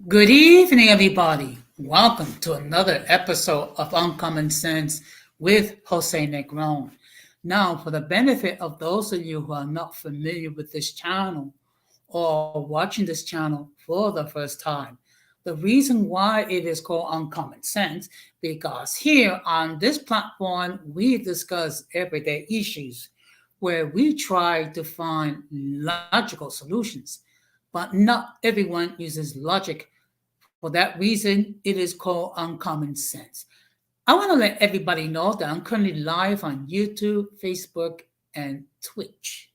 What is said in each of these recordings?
Good evening, everybody. Welcome to another episode of Uncommon Sense with Jose Negron. Now, for the benefit of those of you who are not familiar with this channel or watching this channel for the first time, the reason why it is called Uncommon Sense because here on this platform we discuss everyday issues where we try to find logical solutions, but not everyone uses logic. For that reason, it is called Uncommon Sense. I want to let everybody know that I'm currently live on YouTube, Facebook, and Twitch.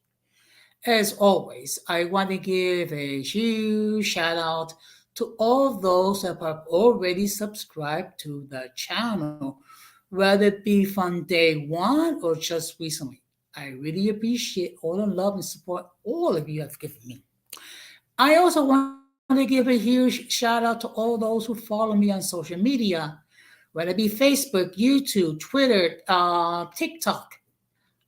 As always, I want to give a huge shout out to all those that have already subscribed to the channel, whether it be from day one or just recently. I really appreciate all the love and support all of you have given me. I also want to give a huge shout out to all those who follow me on social media, whether it be Facebook, YouTube, Twitter, TikTok,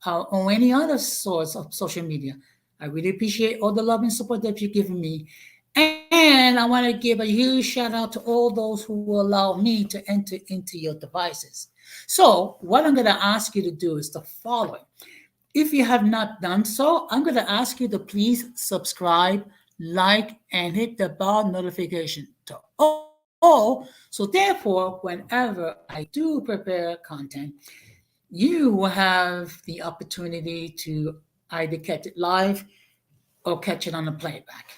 or any other source of social media. I really appreciate all the love and support that you've given me. And I want to give a huge shout out to all those who will allow me to enter into your devices. So, what I'm going to ask you to do is the following. If you have not done so, I'm going to ask you to please subscribe, like, and hit the bell notification to all. So therefore, whenever I do prepare content, you will have the opportunity to either catch it live or catch it on the playback.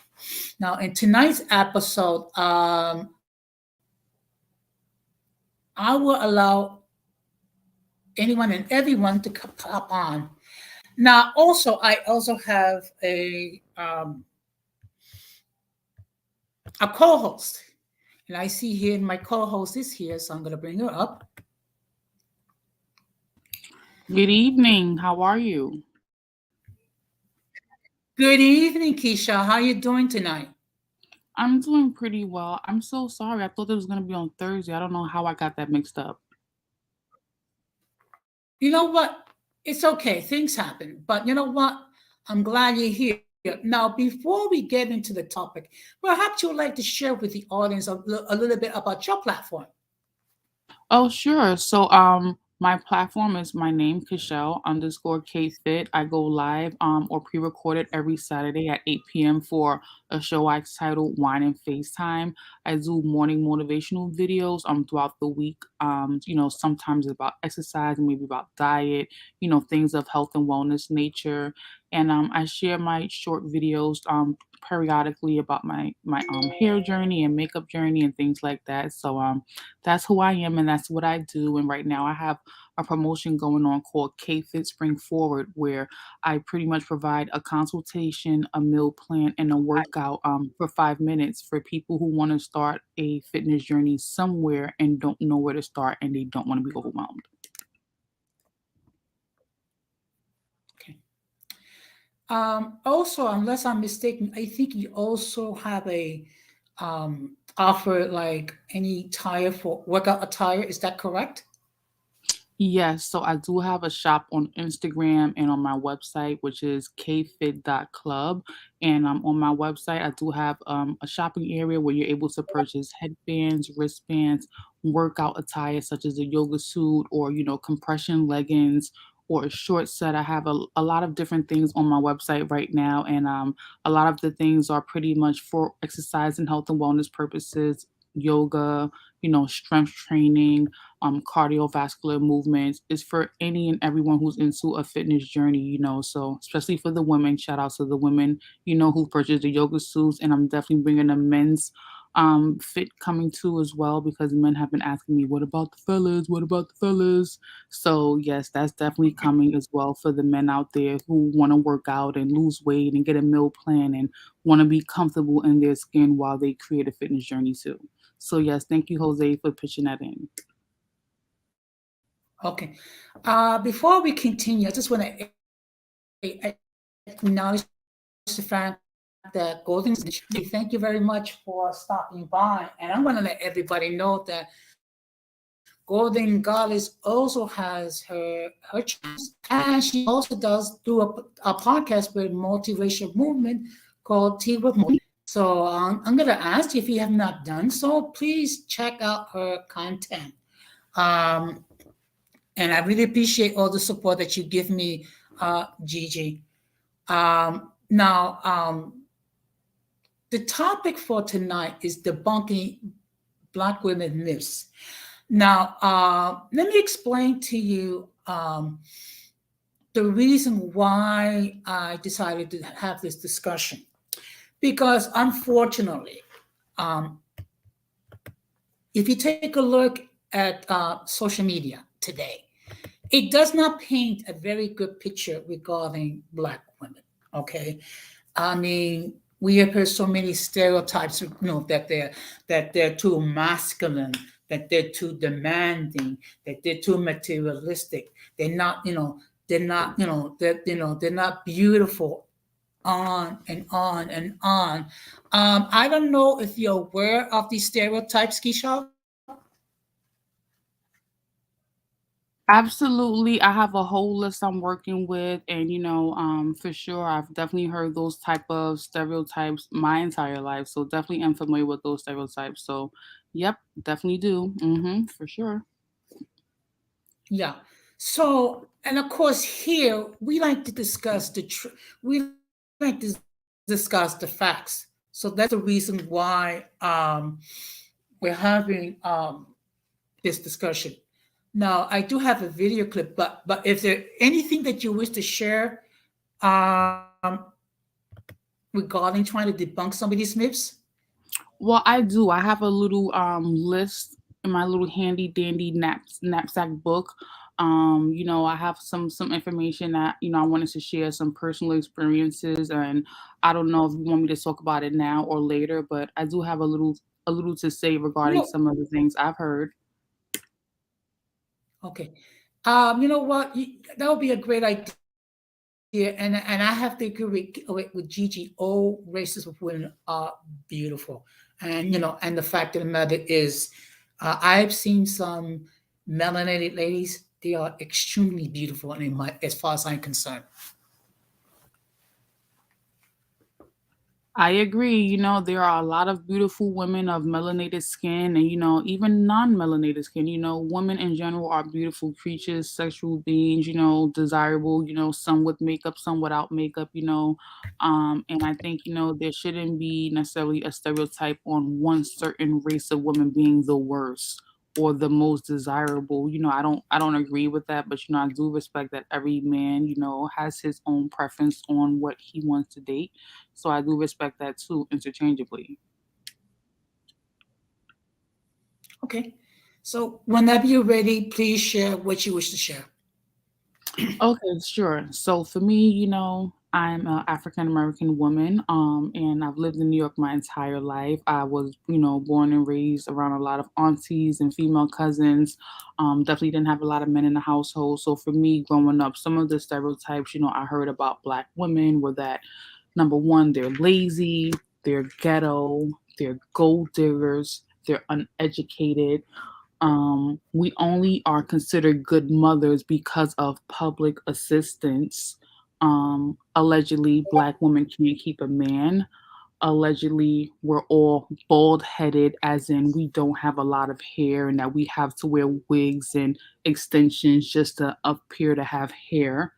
Now, in tonight's episode, I will allow anyone and everyone to pop on. Now, I also have a co-host, and I see here my co-host is here, so I'm going to bring her up. Good evening. How are you? Good evening, Keisha. How you doing tonight? I'm doing pretty well. I'm so sorry. I thought it was going to be on Thursday. I don't know how I got that mixed up. You know what? It's okay. Things happen. But you know what? I'm glad you're here. Now, before we get into the topic, perhaps you would like to share with the audience a little bit about your platform. Oh, sure. My platform is my name, Kashel underscore K Fit. I go live or pre-recorded every Saturday at 8 p.m. for a show I titled Wine and FaceTime. I do morning motivational videos throughout the week. Sometimes about exercise, maybe about diet, things of health and wellness nature. And I share my short videos periodically about my hair journey and makeup journey and things like that. That's who I am and that's what I do. And right now I have a promotion going on called K Fit Spring Forward, where I pretty much provide a consultation, a meal plan, and a workout for 5 minutes for people who want to start a fitness journey somewhere and don't know where to start and they don't want to be overwhelmed. Okay. Also, unless I'm mistaken, I think you also have a offer like any tire for workout attire. Is that correct? Yes, so I do have a shop on Instagram and on my website, which is kfit.club. And on my website, I do have a shopping area where you're able to purchase headbands, wristbands, workout attire such as a yoga suit or, compression leggings or a short set. I have a lot of different things on my website right now. And a lot of the things are pretty much for exercise and health and wellness purposes, yoga, strength training, cardiovascular movements. Is for any and everyone who's into a fitness journey, So, especially for the women, shout out to the women, who purchased the yoga suits. And I'm definitely bringing a men's fit coming too as well because men have been asking me, what about the fellas? What about the fellas? So, yes, that's definitely coming as well for the men out there who want to work out and lose weight and get a meal plan and want to be comfortable in their skin while they create a fitness journey too. So, yes, thank you, Jose, for pitching that in. Okay. Before we continue, I just want to acknowledge the fact that Golden, thank you very much for stopping by. And I'm going to let everybody know that Golden Goddess also has her channels, and she also does do a podcast with multiracial movement called Tea with Modi. So I'm going to ask you, if you have not done so, please check out her content. Um, and I really appreciate all the support that you give me, Gigi. Now, the topic for tonight is debunking Black women myths. Now, let me explain to you the reason why I decided to have this discussion. Because unfortunately, um, if you take a look at social media today, it does not paint a very good picture regarding Black women. Okay, I mean, we have heard so many stereotypes, that they're too masculine, that they're too demanding, that they're too materialistic. They're not, they're not, they're not beautiful. On and on and on. I don't know if you're aware of these stereotypes, Keisha. Absolutely. I have a whole list I'm working with, and for sure I've definitely heard those type of stereotypes my entire life. So definitely am familiar with those stereotypes. So yep, definitely do. For sure. Yeah. So, and of course, here we like to discuss we like to discuss the facts. So that's the reason why we're having this discussion. Now, I do have a video clip, but is there anything that you wish to share um, regarding trying to debunk some of these myths? Well, I do. I have a little list in my little handy dandy knapsack book. I have some information that I wanted to share, some personal experiences, and I don't know if you want me to talk about it now or later, but I do have a little to say regarding No. some of the things I've heard. Okay. You know what? That would be a great idea, and I have to agree with Gigi. All races of women are beautiful, and the fact of the matter is, I've seen some melanated ladies. They are extremely beautiful, as far as I'm concerned. I agree. There are a lot of beautiful women of melanated skin and, even non melanated skin. Women in general are beautiful creatures, sexual beings, desirable, some with makeup, some without makeup, And I think, there shouldn't be necessarily a stereotype on one certain race of women being the worst or the most desirable. I don't agree with that, but I do respect that every man, has his own preference on what he wants to date. So I do respect that too, interchangeably. Okay. So whenever you're ready, please share what you wish to share. Okay, sure. So for me, I'm an African American woman, and I've lived in New York my entire life. I was, born and raised around a lot of aunties and female cousins. Definitely didn't have a lot of men in the household. So for me, growing up, some of the stereotypes, I heard about Black women were that number one, they're lazy, they're ghetto, they're gold diggers, they're uneducated. We only are considered good mothers because of public assistance. Allegedly, Black women can't keep a man. Allegedly, we're all bald headed, as in we don't have a lot of hair, and that we have to wear wigs and extensions just to appear to have hair.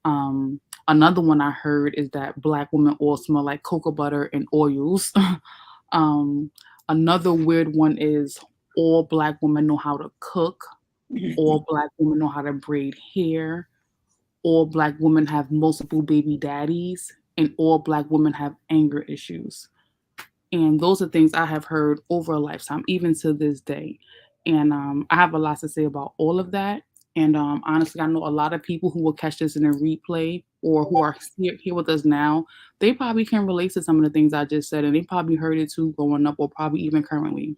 Um, Another one I heard is that Black women all smell like cocoa butter and oils. um, Another weird one is all Black women know how to cook, all Black women know how to braid hair, all Black women have multiple baby daddies, and all Black women have anger issues. And those are things I have heard over a lifetime, even to this day. And I have a lot to say about all of that. And honestly, I know a lot of people who will catch this in a replay or who are here with us now. They probably can relate to some of the things I just said, and they probably heard it too growing up, or probably even currently.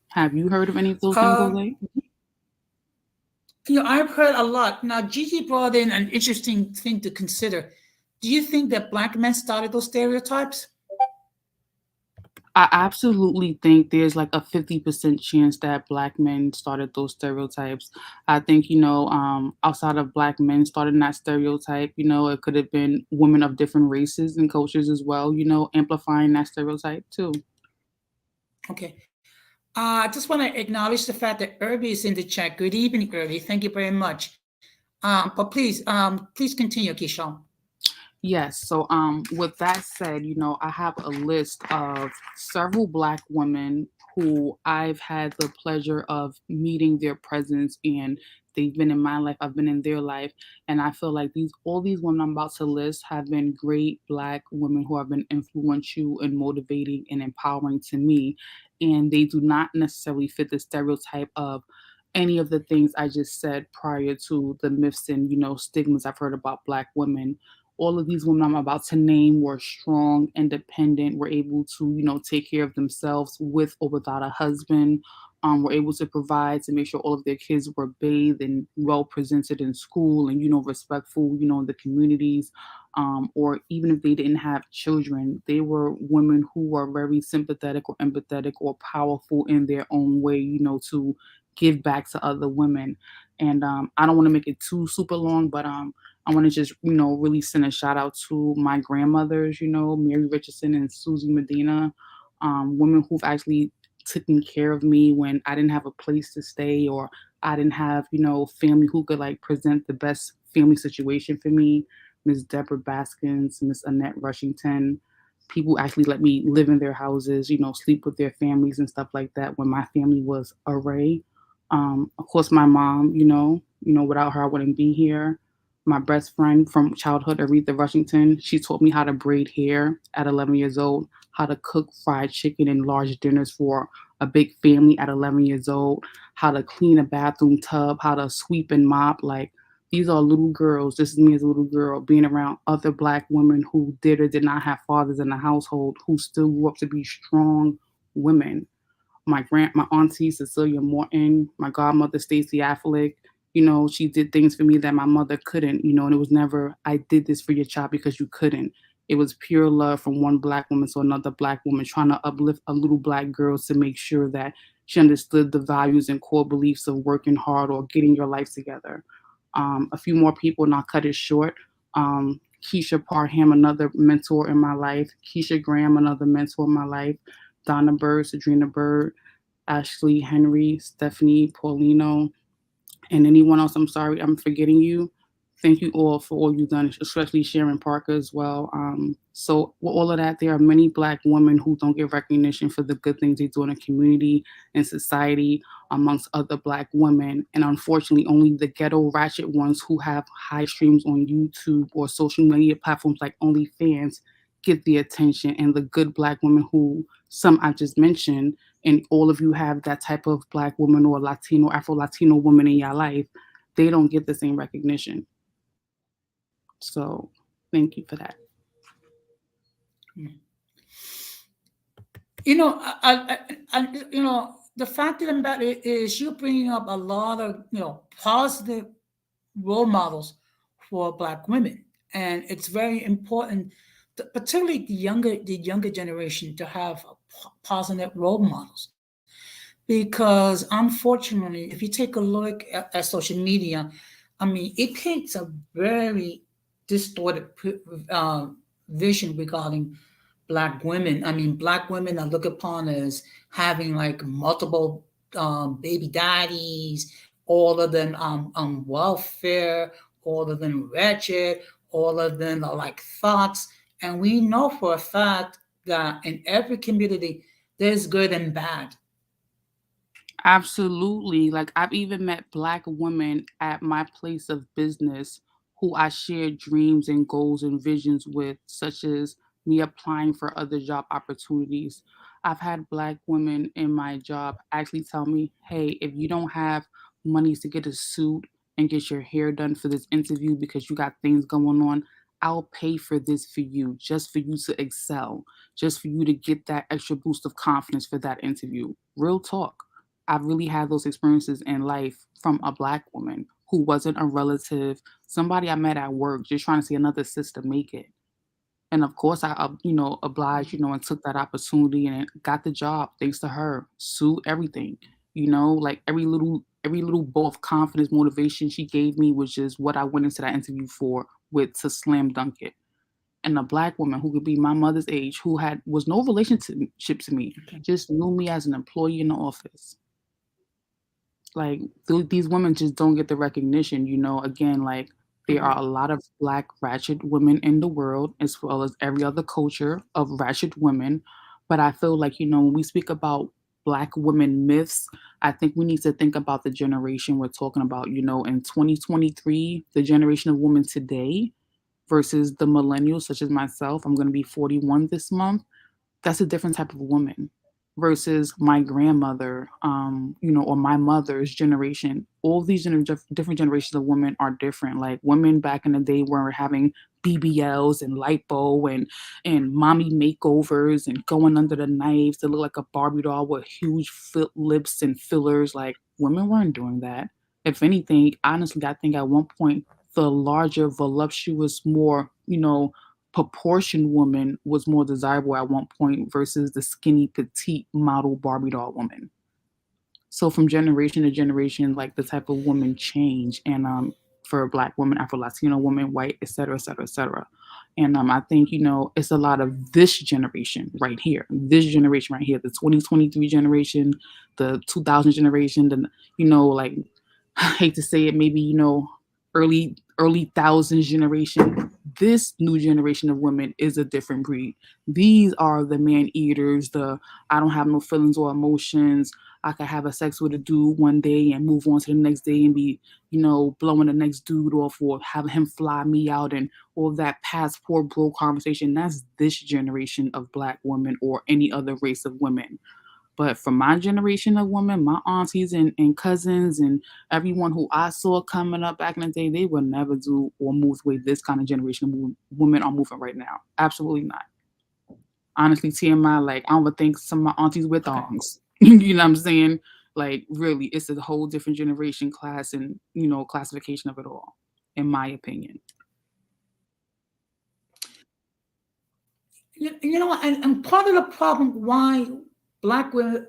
Have you heard of any of those things, Um, Jose? I've heard a lot. Now, Gigi brought in an interesting thing to consider. Do you think that Black men started those stereotypes? I absolutely think there's like a 50% chance that black men started those stereotypes. I think, outside of black men starting that stereotype, it could have been women of different races and cultures as well, amplifying that stereotype too. Okay. I just want to acknowledge the fact that Irby is in the chat. Good evening, Irby. Thank you very much. But please continue, Keyshawn. Yes. So, with that said, I have a list of several Black women who I've had the pleasure of meeting their presence, and they've been in my life. I've been in their life, and I feel like all these women I'm about to list have been great Black women who have been influential and motivating and empowering to me, and they do not necessarily fit the stereotype of any of the things I just said prior to the myths and stigmas I've heard about Black women. All of these women I'm about to name were strong, independent, were able to, take care of themselves with or without a husband, were able to provide to make sure all of their kids were bathed and well presented in school and, respectful, in the communities. Or even if they didn't have children, they were women who were very sympathetic or empathetic or powerful in their own way, to give back to other women. And I don't want to make it too super long, but I want to just, really send a shout out to my grandmothers, Mary Richardson and Susie Medina, women who've actually taken care of me when I didn't have a place to stay or I didn't have, family who could like present the best family situation for me. Miss Deborah Baskins, Miss Annette Rushington, people actually let me live in their houses, sleep with their families and stuff like that when my family was array. Of course, my mom, without her, I wouldn't be here. My best friend from childhood, Aretha Rushington, she taught me how to braid hair at 11 years old, how to cook fried chicken and large dinners for a big family at 11 years old, how to clean a bathroom tub, how to sweep and mop. Like, these are little girls. This is me as a little girl being around other Black women who did or did not have fathers in the household, who still grew up to be strong women. My auntie Cecilia Morton, my godmother Stacey Affleck. She did things for me that my mother couldn't. And it was never I did this for your child because you couldn't. It was pure love from one Black woman to another Black woman, trying to uplift a little Black girl to make sure that she understood the values and core beliefs of working hard or getting your life together. A few more people, and I'll cut it short. Keisha Parham, another mentor in my life. Keisha Graham, another mentor in my life. Donna Bird, Sadrina Bird, Ashley Henry, Stephanie Paulino, and anyone else I'm sorry I'm forgetting you. Thank you all for all you've done, especially Sharon Parker as well. So with all of that, there are many Black women who don't get recognition for the good things they do in the community and society amongst other Black women. And unfortunately, only the ghetto ratchet ones who have high streams on YouTube or social media platforms like OnlyFans get the attention. And the good Black women who some I just mentioned, and all of you have that type of Black woman or Latino, Afro Latino woman in your life, they don't get the same recognition. So thank you for that. The fact of the matter is you're bringing up a lot of positive role models for Black women, and it's very important, particularly the younger generation, to have positive role models. Because unfortunately, if you take a look at social media, I mean, it paints a very distorted uh, vision regarding Black women. I mean, Black women are looked upon as having like multiple baby daddies, all of them on welfare, all of them wretched, all of them are like thoughts. And we know for a fact that in every community, there's good and bad. Absolutely. Like I've even met Black women at my place of business who I share dreams and goals and visions with, such as me applying for other job opportunities. I've had Black women in my job actually tell me, hey, if you don't have monies to get a suit and get your hair done for this interview because you got things going on, I'll pay for this for you, just for you to excel, just for you to get that extra boost of confidence for that interview. Real talk. I've really had those experiences in life from a Black woman who wasn't a relative, somebody I met at work, just trying to see another sister make it. And of course, I, obliged, and took that opportunity and got the job thanks to her. Sue everything, like every little bow of confidence, motivation she gave me was just what I went into that interview for with to slam dunk it. And a black woman who could be my mother's age, who had was no relationship to me, Okay. just knew me as an employee in the office. Like, these women just don't get the recognition, again, like, there are Right. a lot of black ratchet women in the world, as well as every other culture of ratchet women, but I feel like, when we speak about black women myths, I think we need to think about the generation we're talking about, in 2023, the generation of women today versus the millennials such as myself. I'm gonna be 41 this month. That's a different type of woman versus my grandmother, or my mother's generation. All these different generations of women are different. Like, women back in the day were having BBLs and lipo and mommy makeovers and going under the knives to look like a Barbie doll with huge lips and fillers. Like, women weren't doing that. If anything, honestly, I think at one point the larger, voluptuous, more, proportioned woman was more desirable at one point versus the skinny, petite model Barbie doll woman. So from generation to generation, like, the type of woman change, and for a black woman, Afro Latino woman, white, et cetera, et cetera, et cetera. And I think, it's a lot of this generation right here, the 2023 generation, the 2000 generation, the, like, I hate to say it, maybe, early thousands generation. This new generation of women is a different breed. These are the man eaters, the I don't have no feelings or emotions. I could have a sex with a dude one day and move on to the next day and be, blowing the next dude off or having him fly me out and all that passport bro conversation. That's this generation of black women or any other race of women. But for my generation of women, my aunties and cousins and everyone who I saw coming up back in the day, they would never do or move the way this kind of generation of women are moving right now. Absolutely not. Honestly, TMI, like, I don't think some of my aunties wear Okay. thongs. You know what I'm saying? Like, really, it's a whole different generation class and, classification of it all, in my opinion. You know what? And part of the problem why black women,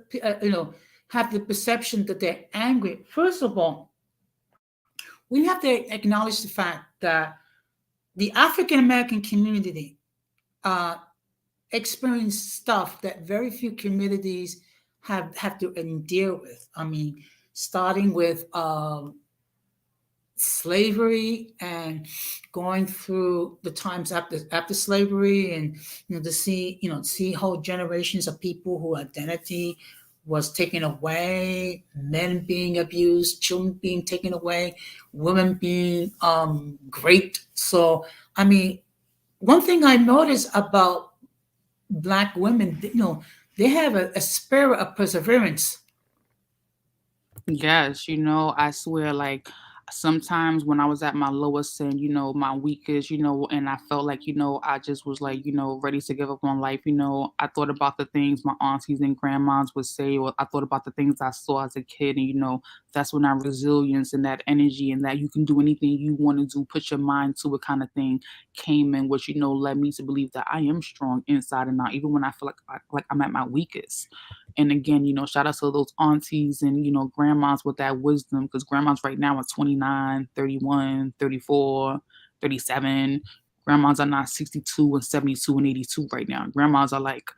have the perception that they're angry. First of all, we have to acknowledge the fact that the African American community uh, experience stuff that very few communities have to endure with. I mean, starting with slavery and going through the times after slavery, and to see whole generations of people who identity was taken away, men being abused, children being taken away, women being raped. So I mean, one thing I noticed about black women, they have a spirit of perseverance. Yes, I swear, like, sometimes when I was at my lowest and, my weakest, and I felt like, I just was like, ready to give up on life, I thought about the things my aunties and grandmas would say, or I thought about the things I saw as a kid. And, that's when that resilience and that energy and that you can do anything you want to do, put your mind to it kind of thing came in, which, led me to believe that I am strong inside and out, even when I feel like I'm at my weakest. And again, shout out to those aunties and, grandmas with that wisdom, because grandmas right now are 29, 31, 34, 37. Grandmas are not 62 and 72 and 82 right now. Grandmas are like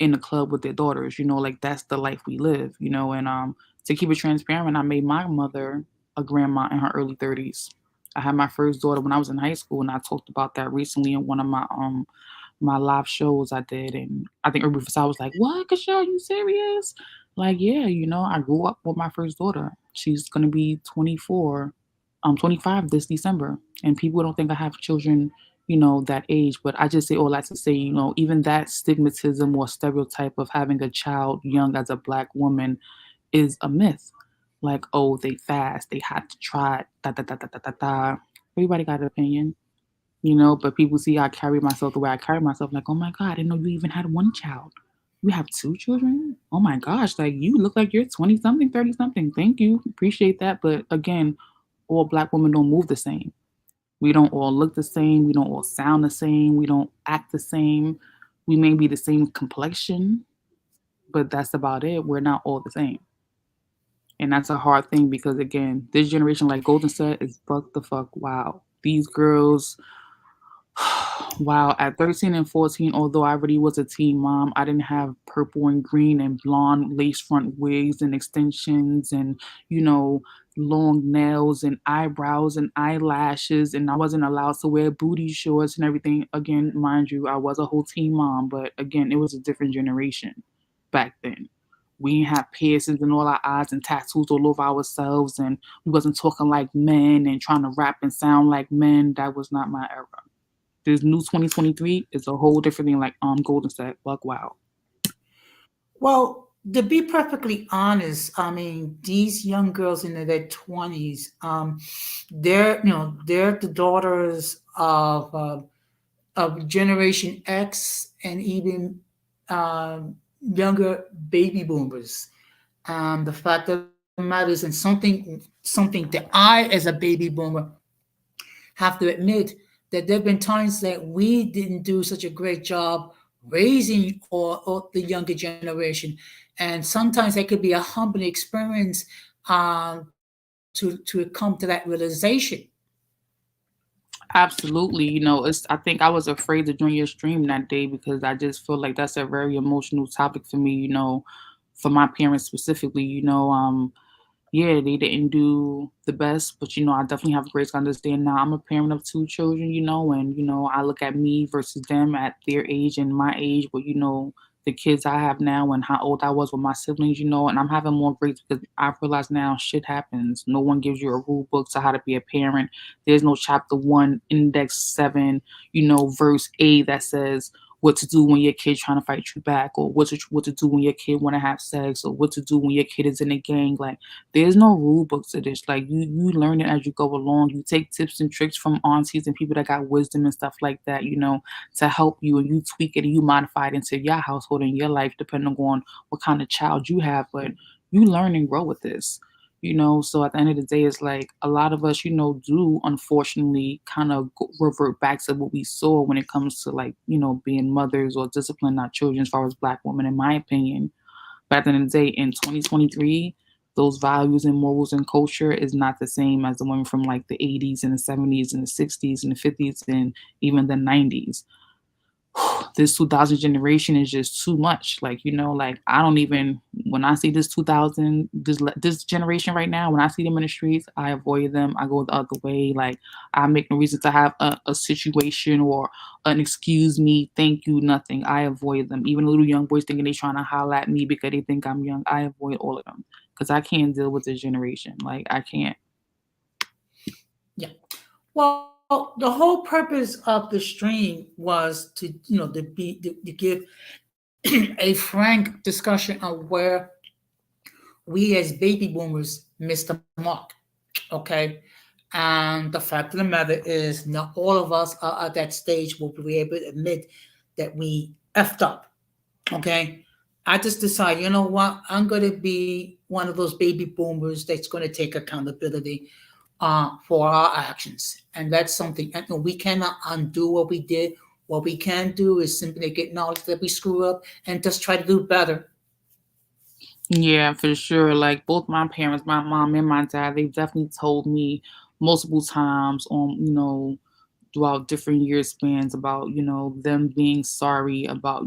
in the club with their daughters, like that's the life we live, and to keep it transparent, I made my mother a grandma in her early 30s. I had my first daughter when I was in high school, and I talked about that recently in one of my live shows I did, and I think Urban Facade was like, "What, Kashal, you serious?" Like, yeah, I grew up with my first daughter. She's gonna be 24, 25 this December, and people don't think I have children, that age. But I just say all that to say, even that stigmatism or stereotype of having a child young as a black woman is a myth. Like, oh, they fast, they had to try it, da da da da da da da. Everybody got an opinion, but people see I carry myself the way I carry myself, like, oh my God, I didn't know you even had one child. You have two children? Oh my gosh, like, you look like you're 20 something, 30 something. Thank you. Appreciate that. But again, all black women don't move the same. We don't all look the same. We don't all sound the same. We don't act the same. We may be the same complexion, but that's about it. We're not all the same. And that's a hard thing because, again, this generation, like Golden said, is fuck the fuck wow. These girls, wow, at 13 and 14, although I already was a teen mom, I didn't have purple and green and blonde lace front wigs and extensions and, you know, long nails and eyebrows and eyelashes. And I wasn't allowed to wear booty shorts and everything. Again, mind you, I was a whole teen mom, but again, it was a different generation back then. We didn't have piercings in all our eyes and tattoos all over ourselves, and we wasn't talking like men and trying to rap and sound like men. That was not my era. This new 2023 is a whole different thing. Like Golden said, "Buck wow." Well, to be perfectly honest, I mean, these young girls in their 20s, they're the daughters of Generation X and even younger baby boomers. The fact of the matter is, and something that I, as a baby boomer, have to admit that there have been times that we didn't do such a great job raising or the younger generation, and sometimes that could be a humbling experience to come to that realization. Absolutely. I think I was afraid to join your stream that day because I just feel like that's a very emotional topic for me, for my parents specifically, yeah, they didn't do the best, but I definitely have grace to understand now. I'm a parent of two children, and I look at me versus them at their age and my age, but the kids I have now and how old I was with my siblings, and I'm having more grace because I realize now shit happens. No one gives you a rule book to how to be a parent. There's no chapter one, index seven, verse A that says what to do when your kid trying to fight you back, or what to do when your kid want to have sex, or what to do when your kid is in a gang. Like there's no rule book to this. Like you learn it as you go along. You take tips and tricks from aunties and people that got wisdom and stuff like that, to help you, and you tweak it and you modify it into your household and your life depending on what kind of child you have. But you learn and grow with this. So at the end of the day, it's like a lot of us, do unfortunately kind of revert back to what we saw when it comes to like, being mothers or disciplining our children as far as Black women, in my opinion. But at the end of the day, in 2023, those values and morals and culture is not the same as the women from like the 80s and the 70s and the 60s and the 50s and even the 90s. This 2000 generation is just too much. Like, like I don't even, when I see this 2000, this generation right now, when I see them in the streets, I avoid them. I go the other way. Like, I make no reason to have a situation or an excuse me, thank you, nothing. I avoid them. Even little young boys thinking they trying to holler at me because they think I'm young. I avoid all of them because I can't deal with this generation. Like, I can't. Yeah. Well, the whole purpose of the stream was to give a frank discussion of where we as baby boomers missed the mark. Okay. And the fact of the matter is, not all of us are at that stage will be able to admit that we effed up. Okay. I just decided, you know what? I'm going to be one of those baby boomers that's going to take accountability for our actions. And that's something, we cannot undo what we did. What we can do is simply acknowledge that we screw up and just try to do better. Yeah, for sure. Like both my parents, my mom and my dad, they've definitely told me multiple times on, throughout different year spans about, them being sorry about,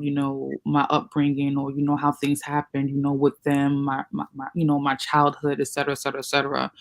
my upbringing or, how things happened, with them, my childhood, et cetera, et cetera, et cetera.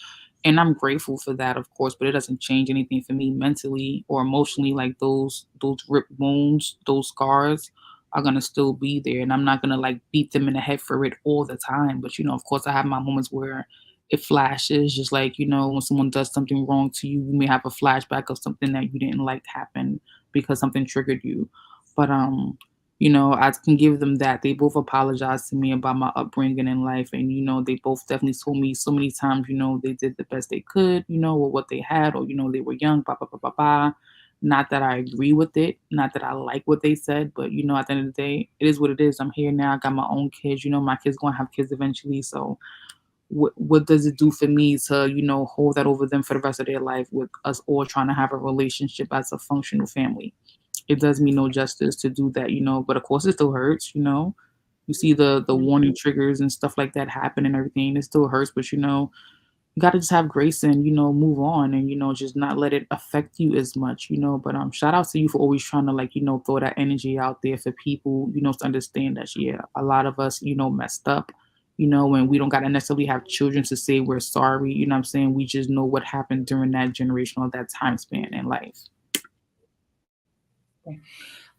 And I'm grateful for that, of course, but it doesn't change anything for me mentally or emotionally. Like those ripped wounds, those scars are gonna still be there, and I'm not gonna like beat them in the head for it all the time. But of course, I have my moments where it flashes, just like when someone does something wrong to you, you may have a flashback of something that you didn't like happen because something triggered you. But I can give them that. They both apologized to me about my upbringing in life. And, they both definitely told me so many times, they did the best they could, with what they had, or, they were young, blah, blah, blah, blah, blah. Not that I agree with it, not that I like what they said, but, at the end of the day, it is what it is. I'm here now. I got my own kids. My kids going to have kids eventually. So what does it do for me to, hold that over them for the rest of their life with us all trying to have a relationship as a functional family? It does me no justice to do that, but of course it still hurts, You see the warning triggers and stuff like that happen and everything. It still hurts, but you gotta just have grace and, move on and, just not let it affect you as much, But shout out to you for always trying to like, throw that energy out there for people, to understand that yeah, a lot of us, messed up, and we don't gotta necessarily have children to say we're sorry, you know what I'm saying? We just know what happened during that generation or that time span in life.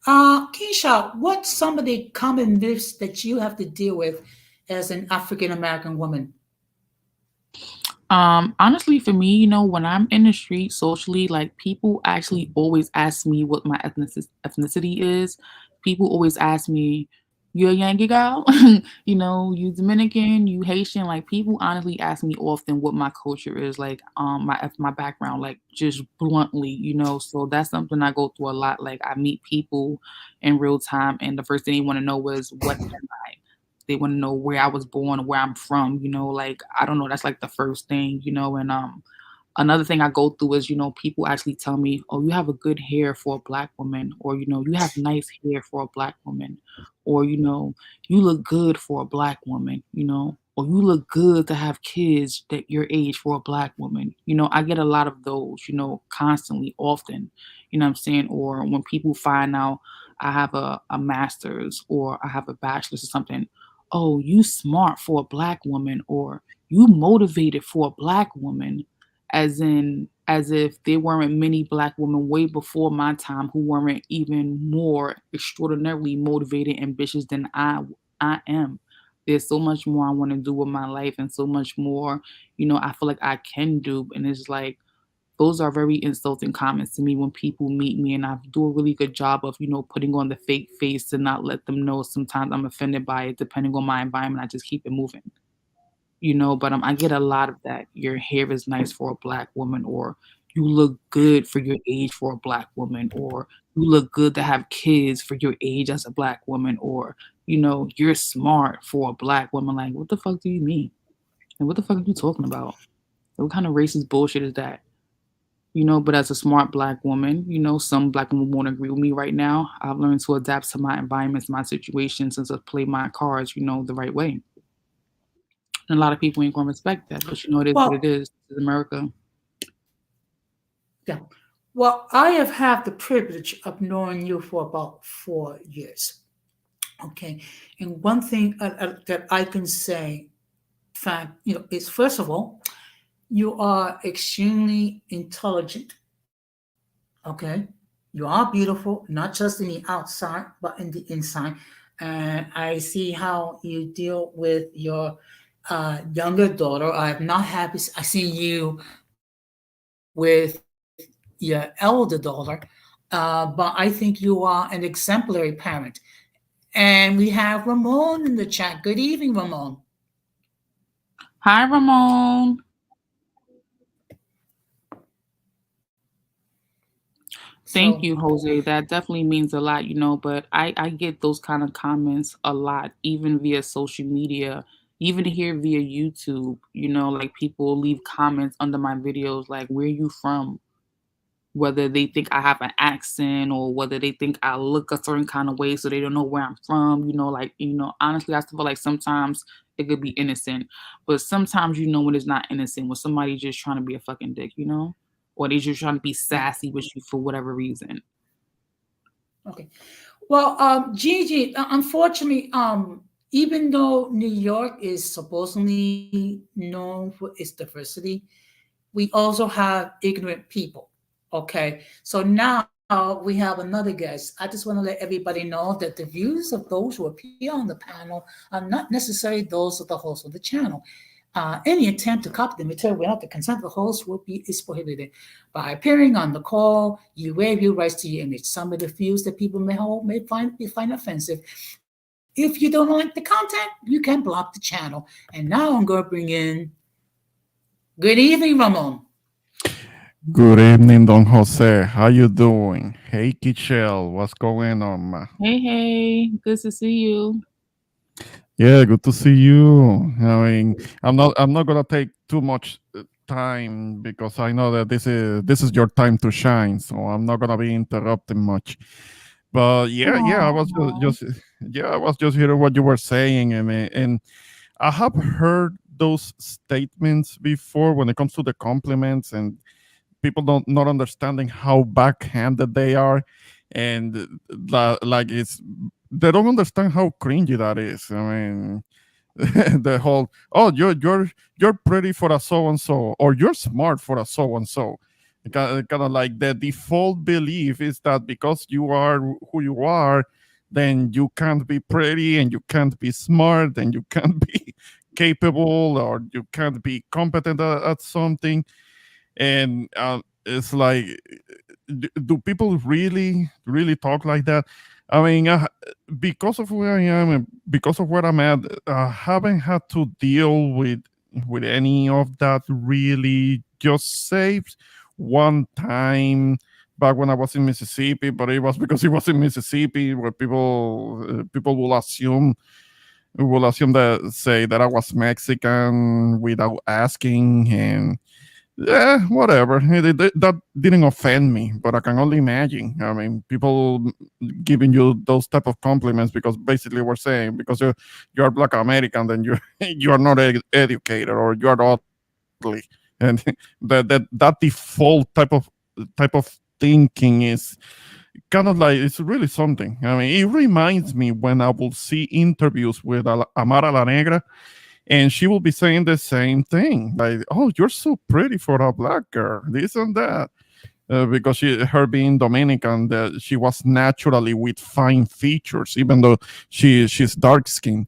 Keisha, what's some of the common myths that you have to deal with as an African American woman? Honestly, for me, when I'm in the street socially, like people actually always ask me what my ethnicity is. People always ask me, "You a Yankee girl? You Dominican? You Haitian?" Like people honestly ask me often what my culture is, like my background, like just bluntly, So that's something I go through a lot. Like I meet people in real time, and the first thing they want to know is what am I? They wanna know where I was born, where I'm from, like, I don't know, that's, like, the first thing, and, another thing I go through is, people actually tell me, "Oh, you have a good hair for a black woman," or, "You have nice hair for a black woman," or, "You look good for a black woman," or, "You look good to have kids that your age for a black woman." I get a lot of those, constantly, often, you know what I'm saying? Or when people find out I have a master's or I have a bachelor's or something, "Oh, you smart for a black woman," or "You motivated for a black woman," as if there weren't many black women way before my time who weren't even more extraordinarily motivated, ambitious than I am. There's so much more I wanna do with my life and so much more, I feel like I can do, and it's like those are very insulting comments to me when people meet me, and I do a really good job of, putting on the fake face to not let them know sometimes I'm offended by it. Depending on my environment, I just keep it moving, but, I get a lot of that. "Your hair is nice for a black woman," or "You look good for your age for a black woman," or "You look good to have kids for your age as a black woman," or, "You're smart for a black woman." Like, what the fuck do you mean? And what the fuck are you talking about? What kind of racist bullshit is that? But as a smart black woman, some black women won't agree with me right now. I've learned to adapt to my environments, my situations, and to play my cards, the right way. And a lot of people ain't gonna respect that, but it is what it Well, is. This is America. yeah. Well, I have had the privilege of knowing you for about 4 years. Okay. And one thing that I can say, fact, is first of all, you are extremely intelligent. Okay. You are beautiful, not just in the outside, but in the inside. And I see how you deal with your younger daughter. I have not had this. I see you with your elder daughter, but I think you are an exemplary parent. And we have Ramon in the chat. Good evening, Ramon. Hi, Ramon. So, Thank you, Jose. That definitely means a lot, but I get those kind of comments a lot, even via social media, even here via YouTube, like people leave comments under my videos like, "Where you from?" Whether they think I have an accent or whether they think I look a certain kind of way so they don't know where I'm from, like, honestly, I still feel like sometimes it could be innocent, but sometimes when it's not innocent, when somebody's just trying to be a fucking dick, or they just trying to be yeah. sassy with you for whatever reason. Okay. Well, Gigi, unfortunately, even though New York is supposedly known for its diversity, we also have ignorant people. Okay. So now we have another guest. I just want to let everybody know that the views of those who appear on the panel are not necessarily those of the host of the channel. Any attempt to copy the material without the consent of the host will be is prohibited. By appearing on the call, you waive your rights to your image. Some of the views that people may hold may find offensive. If you don't like the content, you can block the channel. And now I'm going to bring in. Good evening, Ramon. Good evening, Don Jose. How you doing? Hey, Kichel, what's going on, ma? Hey, hey, good to see you. Yeah, good to see you. I mean, I'm not gonna take too much time because I know that this is your time to shine. So I'm not gonna be interrupting much. But yeah, I was Aw. yeah, I was just hearing what you were saying, and I have heard those statements before when it comes to the compliments and people don't not understanding how backhanded they are, and like it's they don't understand how cringy that is. I mean, the whole you're pretty for a so and so, or you're smart for a so and so. Kind of like the default belief is that because you are who you are, then you can't be pretty and you can't be smart and you can't be capable or you can't be competent at something. And it's like, do people really talk like that? I mean, because of where I am and because of where I'm at, I haven't had to deal with any of that really. Just saves one time back when I was in Mississippi, but it was because it was in Mississippi where people will assume that say that I was Mexican without asking. And yeah, whatever. That didn't offend me, but I can only imagine. I mean, people giving you those type of compliments because basically we're saying because you're Black American, then you you are not educated or you are ugly, and that default type of thinking is kind of like it's really something. I mean, it reminds me when I will see interviews with Amara La Negra, and she will be saying the same thing, like, "Oh, you're so pretty for a black girl," this and that, because her being Dominican, that she was naturally with fine features, even though she's dark skinned.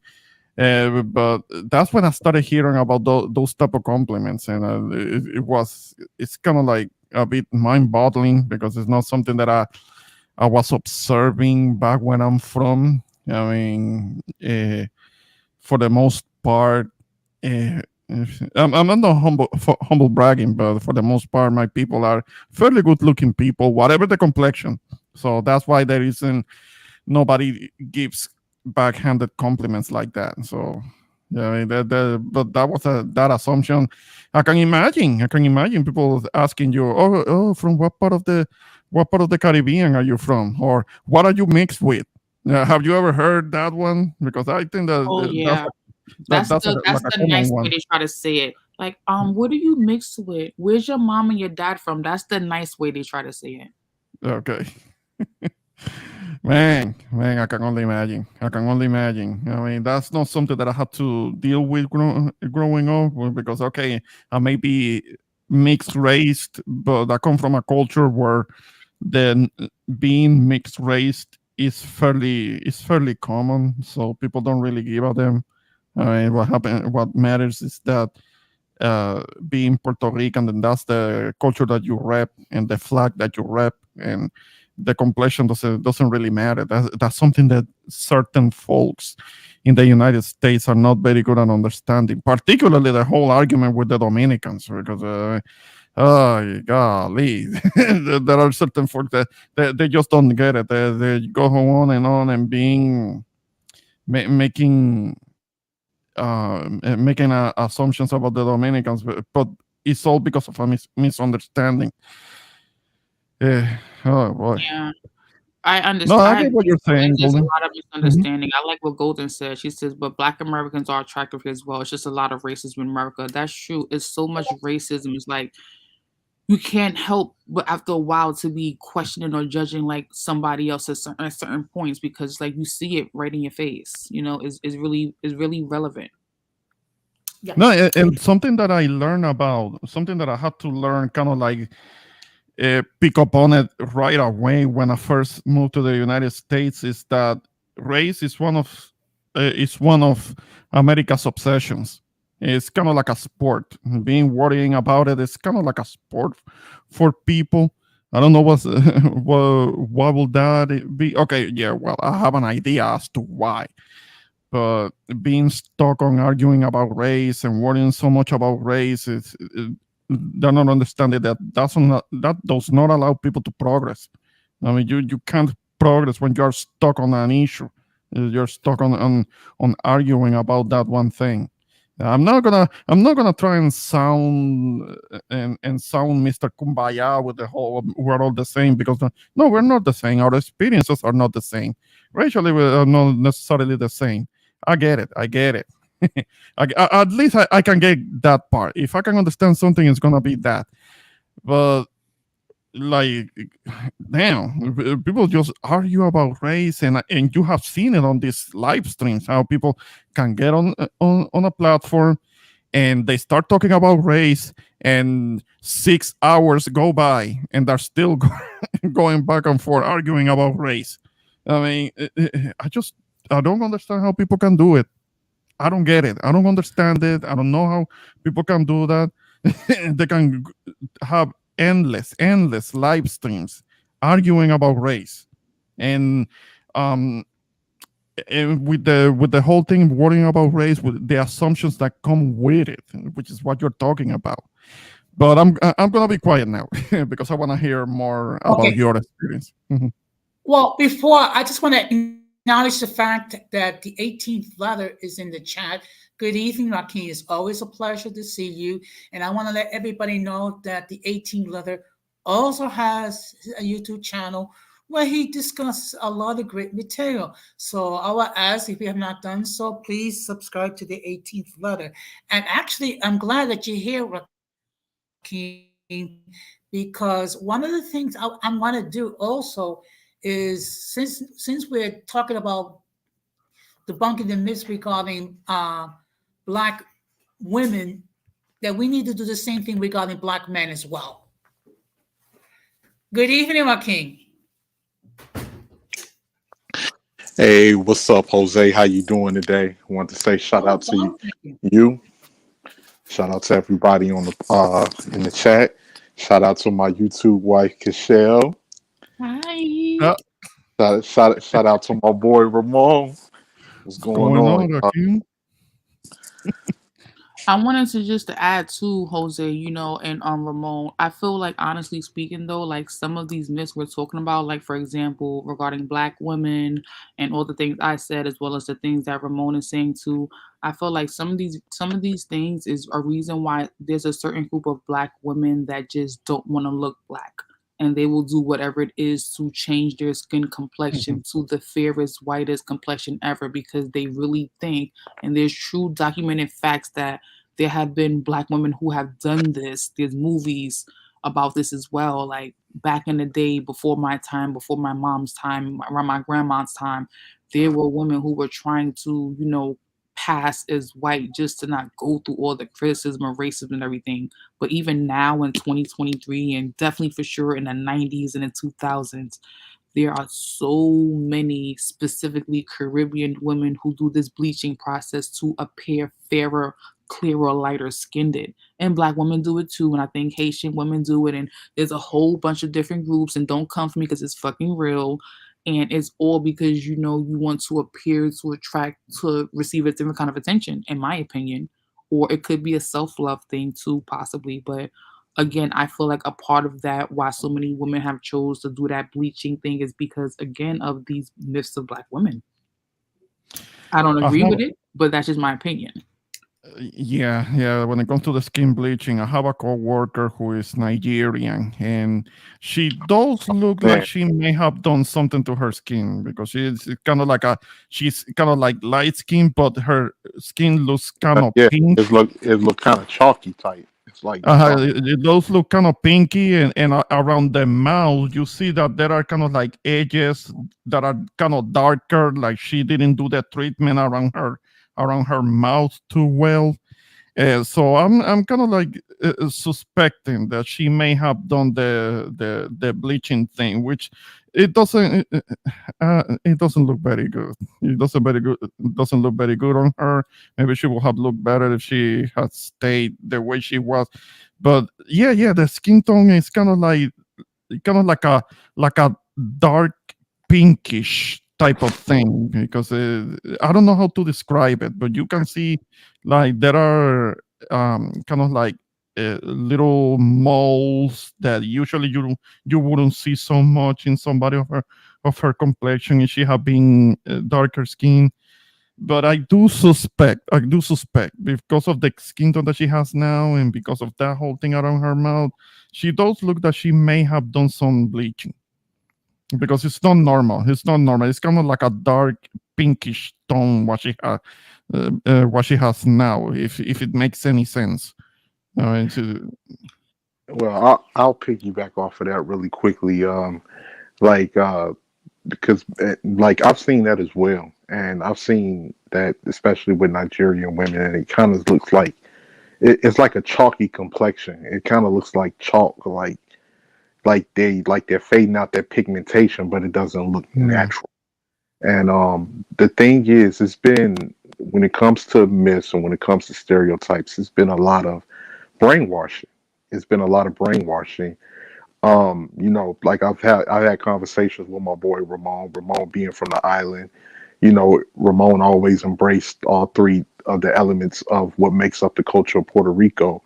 But that's when I started hearing about those type of compliments, and it's kind of like a bit mind boggling because it's not something that I was observing back when I'm from. I mean, for the most part, uh, I'm not humble bragging, but for the most part, my people are fairly good looking people, whatever the complexion. So that's why there isn't nobody gives backhanded compliments like that. So yeah, I mean, but that was that assumption. I can imagine people asking you, from what part of the Caribbean are you from, or what are you mixed with? Have you ever heard that one? Because I think Oh, that's yeah. that's That's like a the common nice way one. they try to say it. Like, what are you mixed with? Where's your mom and your dad from? That's the nice way they try to say it. Okay. Man, I can only imagine. I can only imagine. I mean, that's not something that I had to deal with growing up because, okay, I may be mixed raced, but I come from a culture where then being mixed raced is fairly common. So people don't really give a damn. I mean, what matters is that being Puerto Rican, and that's the culture that you rep and the flag that you rep, and the complexion doesn't really matter. That's something that certain folks in the United States are not very good at understanding, particularly the whole argument with the Dominicans, because oh golly, there are certain folks that they just don't get it. They go on and being making making assumptions about the Dominicans, but it's all because of a misunderstanding. Oh boy. Yeah. I No, understand. I I get what agree you're though. saying, There's a Golden. lot of Mhm. misunderstanding. I like what Golden said. She says, but Black Americans are attractive as well. It's just a lot of racism in America. That's true. It's so much racism. It's like you can't help but after a while to be questioning or judging like somebody else at certain points because like you see it right in your face. Is really relevant. No, Yes. and something that I learned about, something that I had to learn, kind of like pick up on it right away when I first moved to the United States, is that race is one of America's obsessions. It's kind of like a sport. Being worrying about it is kind of like a sport for people. I don't know what will that be. Okay, yeah, well, I have an idea as to why, but being stuck on arguing about race and worrying so much about race is they're not understanding that does not allow people to progress. I mean, you can't progress when you are stuck on an issue. You're stuck on arguing about that one thing. I'm not gonna try and sound and sound Mr. Kumbaya with the whole we're all the same, because no, we're not the same. Our experiences are not the same. Racially, we are not necessarily the same. I get it. I get it. At least I can get that part. If I can understand something, it's gonna be that. But like, damn, people just argue about race, and you have seen it on these live streams, how people can get on a platform and they start talking about race, and 6 hours go by and they're still going back and forth arguing about race. I mean, I don't understand how people can do it. I don't get it. I don't understand it. I don't know how people can do that. They can have endless live streams arguing about race, and um, and with the whole thing worrying about race, with the assumptions that come with it, which is what you're talking about. But I'm gonna be quiet now because I want to hear more about Okay. your experience. Mhm. Well, before I just want to acknowledge the fact that the 18th letter is in the chat. Good evening, Joaquin. It's always a pleasure to see you. And I want to let everybody know that the 18th letter also has a YouTube channel where he discusses a lot of great material. So I will ask, if you have not done so, please subscribe to the 18th letter. And actually, I'm glad that you're here, Joaquin, because one of the things I want to do also is, since we're talking about debunking the myths regarding black women, that we need to do the same thing regarding black men as well. Good evening, Joaquin. Hey, what's up, Jose? How you doing today? I want to say shout Oh, out to you. well, thank you. You. Shout out to everybody on the in the chat. Shout out to my YouTube wife, Kashelle. Hi. Uh, Shout out to my boy Ramon. What's what's going going on? on, Rakim? I wanted to just to add to Jose, and Ramon. I feel like, honestly speaking, though, like some of these myths we're talking about, like for example, regarding Black women and all the things I said, as well as the things that Ramon is saying too. I feel like some of these things is a reason why there's a certain group of Black women that just don't want to look Black. And they will do whatever it is to change their skin complexion Mhm. to the fairest, whitest complexion ever, because they really think, and there's true documented facts that there have been Black women who have done this. There's movies about this as well. Like back in the day, before my time, before my mom's time, around my grandma's time, there were women who were trying to, pass as white just to not go through all the criticism of racism and everything. But even now in 2023, and definitely for sure in the 90s and the 2000s, there are so many specifically Caribbean women who do this bleaching process to appear fairer, clearer, lighter skinned. And Black women do it too. And I think Haitian women do it. And there's a whole bunch of different groups. And don't come for me because it's fucking real. And it's all because you want to appear to attract, to receive a different kind of attention, in my opinion. Or it could be a self love thing too, possibly. But again, I feel like a part of that why so many women have chose to do that bleaching thing is because, again, of these myths of Black women. I don't I agree have with it, but that's just my opinion. Yeah. When it comes to the skin bleaching, I have a coworker who is Nigerian, and she does look like Man, she may have done something to her skin, because she's kind of like light skin, but her skin looks kind of yeah, pink. it look kind of chalky type. It's like chalk. It does look kind of pinky, and around the mouth, you see that there are kind of like edges that are kind of darker, like she didn't do the treatment around her mouth too well. So I'm kind of like suspecting that she may have done the bleaching thing, which it doesn't look very good. It doesn't look very good on her. Maybe she would have looked better if she had stayed the way she was. But yeah, the skin tone is kind of like a dark pinkish type of thing, because I don't know how to describe it, but you can see like there are kind of like little moles that usually you wouldn't see so much in somebody of her complexion and she have been darker skin. But I do suspect because of the skin tone that she has now and because of that whole thing around her mouth, she does look that she may have done some bleaching because it's not normal. It's not normal. It's kind of like a dark pinkish tone what she has now. If it makes any sense. All right. So, Well, I'll piggyback off of that really quickly. Like because like I've seen that as well, and I've seen that especially with Nigerian women, and it kind of looks like it's like a chalky complexion. It kind of looks like chalk, like they're fading out their pigmentation, but it doesn't look yeah. natural. And the thing is, it's been when it comes to myths and when it comes to stereotypes, it's been a lot of brainwashing. It's been a lot of brainwashing. Like I've had conversations with my boy Ramon. Ramon being from the island, Ramon always embraced all three of the elements of what makes up the culture of Puerto Rico.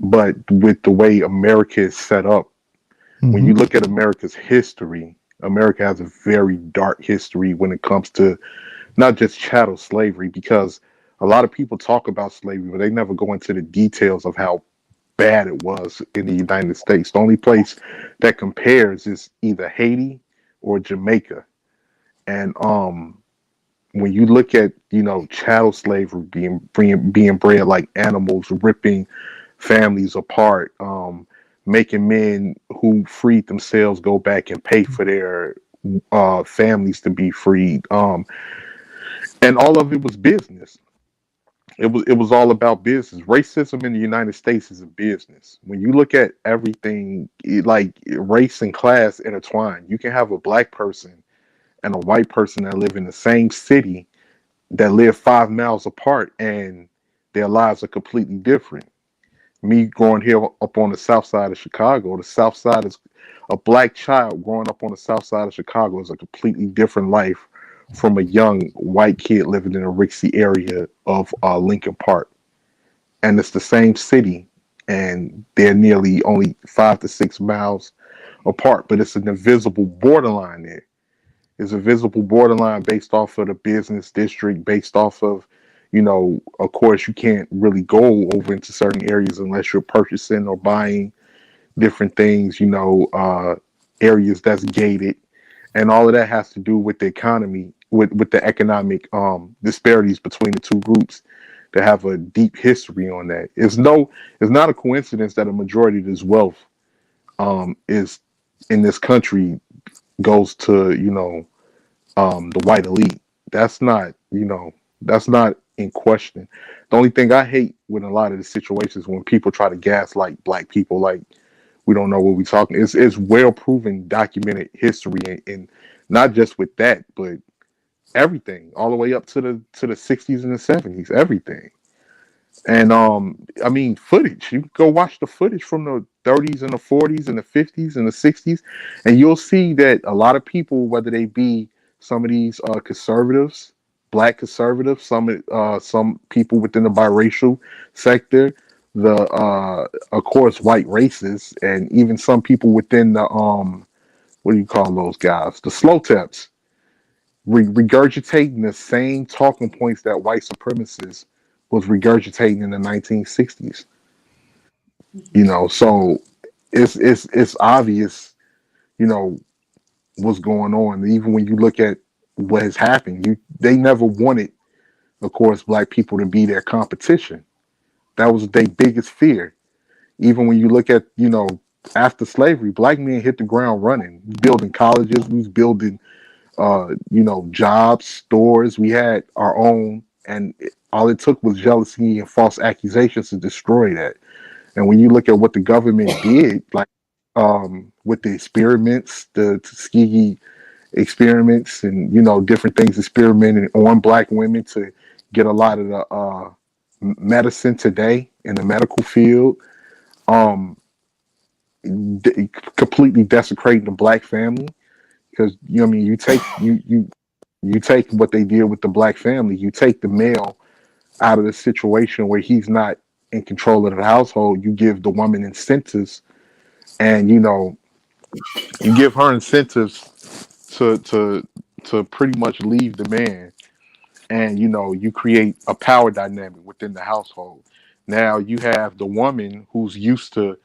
But with the way America is set up, when Hmm. you look at America's history, America has a very dark history when it comes to not just chattel slavery, because a lot of people talk about slavery, but they never go into the details of how bad it was in the United States. The only place that compares is either Haiti or Jamaica. And when you look at chattel slavery being bred like animals, ripping families apart, making men who freed themselves go back and pay for their families to be freed, and all of it was business. It was all about business. Racism in the United States is a business. When you look at everything, like race and class intertwined, you can have a black person and a white person that live in the same city that live 5 miles apart, and their lives are completely different. Me growing here up on the south side of Chicago, the south side is a black child growing up on the south side of Chicago is a completely different life from a young white kid living in a ritzy area of Lincoln Park. And it's the same city, and they're nearly only 5 to 6 miles apart, but it's an invisible borderline there. It's a visible borderline based off of the business district, based off of, of course, you can't really go over into certain areas unless you're purchasing or buying different things, areas that's gated. And all of that has to do with the economy, with the economic disparities between the two groups that have a deep history on that. It's not a coincidence that a majority of this wealth is in this country goes to, the white elite. That's not, that's not in question. The only thing I hate with a lot of the situations when people try to gaslight black people, like we don't know what we're talking. It's well proven, documented history, and not just with that, but everything, all the way up to the 60s and the 70s, everything. And I mean, footage. You can go watch the footage from the 30s and the 40s and the 50s and the 60s, and you'll see that a lot of people, whether they be some of these conservatives, black conservatives, some people within the biracial sector, the of course white racists, and even some people within the what do you call those guys? The slow taps, regurgitating the same talking points that white supremacists was regurgitating in the 1960s. So it's obvious, you know, what's going on. Even when you look at what has happened, they never wanted, of course, black people to be their competition. That was their biggest fear. Even when you look at, after slavery, black men hit the ground running, building colleges, we was building jobs, stores. We had our own, and all it took was jealousy and false accusations to destroy that. And when you look at what the government did, like with the experiments, the Tuskegee experiments, and different things experimenting on black women to get a lot of the medicine today in the medical field, um, completely desecrating the black family. Because I mean, you take what they did with the black family. You take the male out of the situation where he's not in control of the household. You give the woman incentives, and you give her incentives to pretty much leave the man, and you create a power dynamic within the household. Now you have the woman who's used to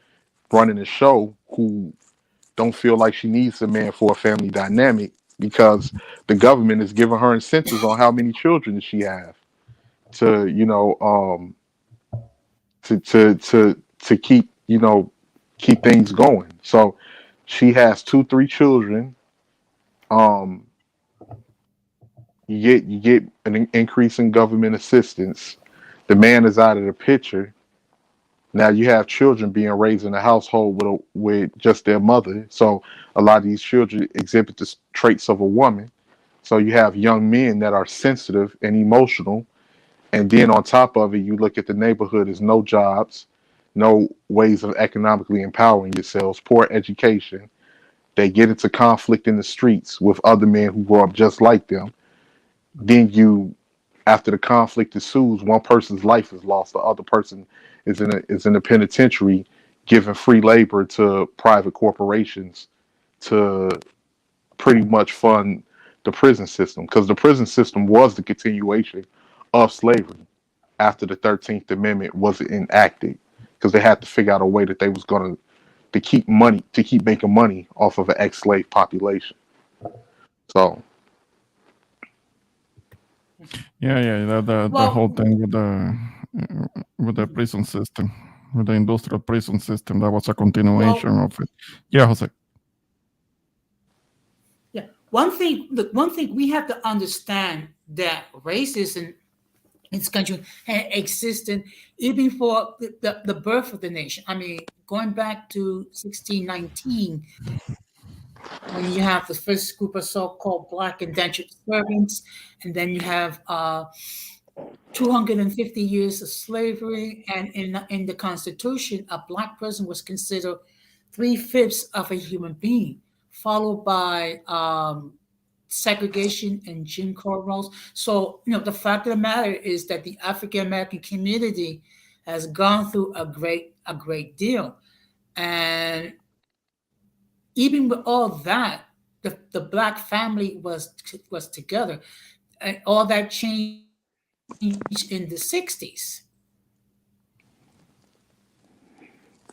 running a show, who don't feel like she needs a man for a family dynamic, because the government is giving her incentives on how many children she have to to keep keep things going. So she has 2 3 children. um you get an increase in government assistance. The man is out of the picture. Now you have children being raised in a household with just their mother. So a lot of these children exhibit the traits of a woman. So you have young men that are sensitive and emotional. And then on top of it, you look at the neighborhood as no jobs, no ways of economically empowering yourselves, poor education. They get into conflict in the streets with other men who grow up just like them. Then after the conflict ensues, one person's life is lost, the other person is in a penitentiary, giving free labor to private corporations to pretty much fund the prison system, because the prison system was the continuation of slavery after the 13th Amendment was enacted, because they had to figure out a way that they was going to keep making money off of an ex-slave population. So Yeah, the whole Well, thing with the prison system, with the industrial prison system, that was a continuation well, of it. Yeah, Jose. yeah. One thing we have to understand that racism in this country had existed even before the birth of the nation. I mean, going back to 1619, when you have the first group of so-called black indentured servants, and then you have 250 years of slavery, and in the Constitution, a black person was considered three-fifths of a human being, followed by segregation and Jim Crow laws. So, the fact of the matter is that the African American community has gone through a great deal, and even with all that, the black family was together, and all that changed in the '60s.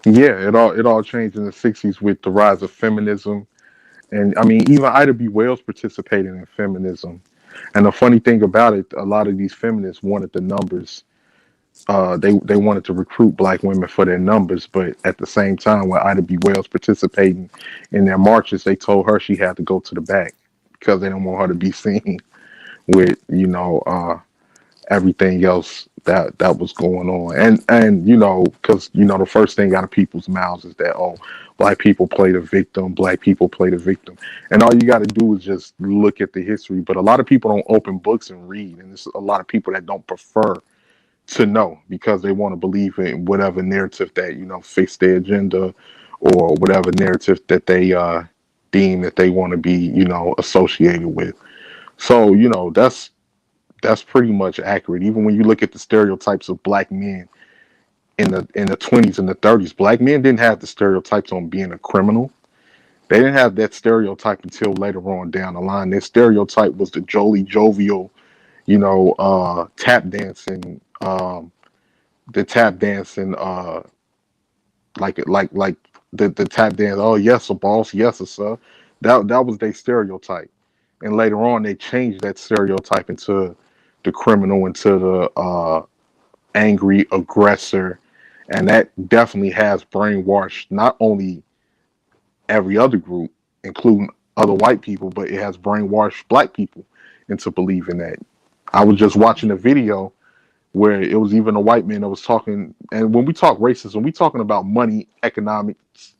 yeah, it all changed in the '60s with the rise of feminism. And I mean, even Ida B. Wells participated in feminism. And the funny thing about it, a lot of these feminists wanted the numbers. They wanted to recruit black women for their numbers, but at the same time, when Ida B. Wells participating in their marches, they told her she had to go to the back because they don't want her to be seen with everything else that was going on. And because the first thing out of people's mouths is that, oh, black people play the victim, black people play the victim. And all you got to do is just look at the history. But a lot of people don't open books and read, and there's a lot of people that don't prefer to know because they want to believe in whatever narrative that fits their agenda, or whatever narrative that they deem that they want to be associated with. So that's pretty much accurate. Even when you look at the stereotypes of black men in the 20s and the 30s, black men didn't have the stereotypes on being a criminal. They didn't have that stereotype until later on down the line. Their stereotype was the jolly jovial, tap dancing, the tap dancing, like the tap dance. Oh yes, a boss. Yes, sir. That was their stereotype. And later on, they changed that stereotype into the criminal, into the angry aggressor, and that definitely has brainwashed not only every other group, including other white people, but it has brainwashed black people into believing that. I was just watching a video where it was even a white man that was talking, and when we talk racism, we talking about money, economics,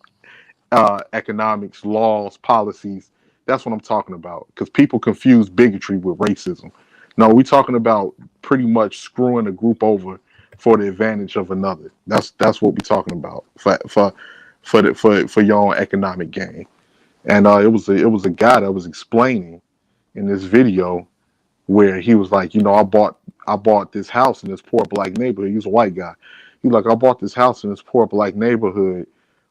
laws, policies. That's what I'm talking about. Because people confuse bigotry with racism. No, we're talking about pretty much screwing a group over for the advantage of another. That's what we're talking about for your own economic gain. And it was a guy that was explaining in this video where he was like, I bought this house in this poor black neighborhood. He was a white guy. He was like, I bought this house in this poor black neighborhood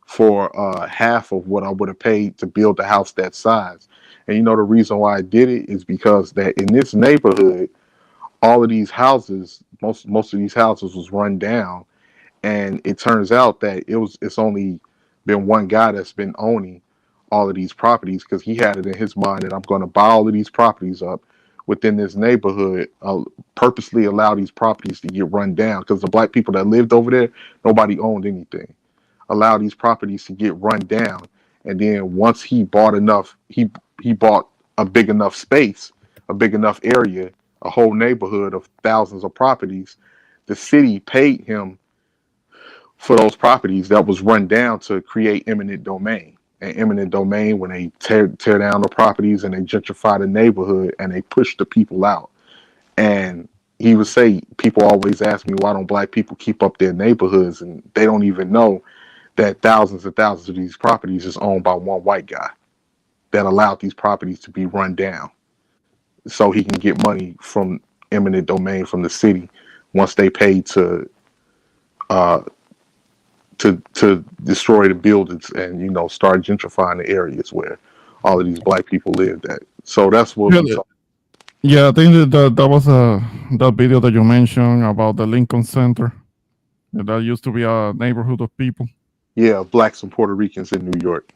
for half of what I would have paid to build a house that size. And you know the reason why I did it is because that in this neighborhood, all of these houses, most of these houses was run down, and it turns out that it's only been one guy that's been owning all of these properties because he had it in his mind that I'm going to buy all of these properties up within this neighborhood, purposely allow these properties to get run down because the black people that lived over there, nobody owned anything. Allow these properties to get run down, and then once he bought enough, he bought a big enough space, a big enough area, a whole neighborhood of thousands of properties. The city paid him for those properties that was run down to create eminent domain. And eminent domain, when they tear down the properties and they gentrify the neighborhood and they push the people out. And he would say, people always ask me, why don't black people keep up their neighborhoods? And they don't even know that thousands and thousands of these properties is owned by one white guy that allowed these properties to be run down so he can get money from eminent domain from the city once they pay uh, to destroy the buildings and start gentrifying the areas where all of these black people lived at. So that's what Yeah, we talk. yeah, I think that was that video that you mentioned about the Lincoln Center. That used to be a neighborhood of people. Yeah, blacks and Puerto Ricans in New York.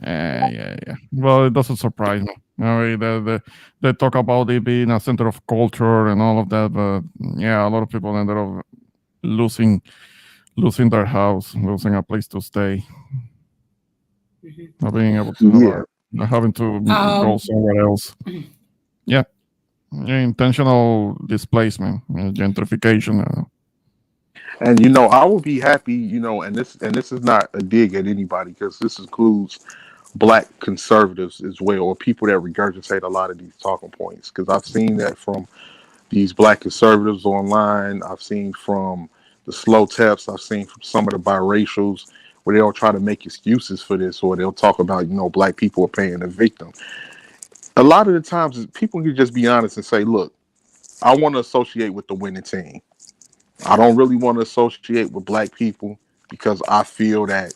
Yeah. Well, it doesn't surprise me. I mean, they talk about it being a center of culture and all of that, but yeah, a lot of people ended up losing losing their house, losing a place to stay, not being able to have Yeah, having to go Um, somewhere else. Yeah, yeah, intentional displacement, gentrification. and I would be happy, and this is not a dig at anybody because this includes black conservatives as well, or people that regurgitate a lot of these talking points. Because I've seen that from these black conservatives online. I've seen from the slow taps. I've seen from some of the biracials where they'll try to make excuses for this, or they'll talk about black people are paying the victim. A lot of the times, people can just be honest and say, "Look, I want to associate with the winning team. I don't really want to associate with black people because I feel that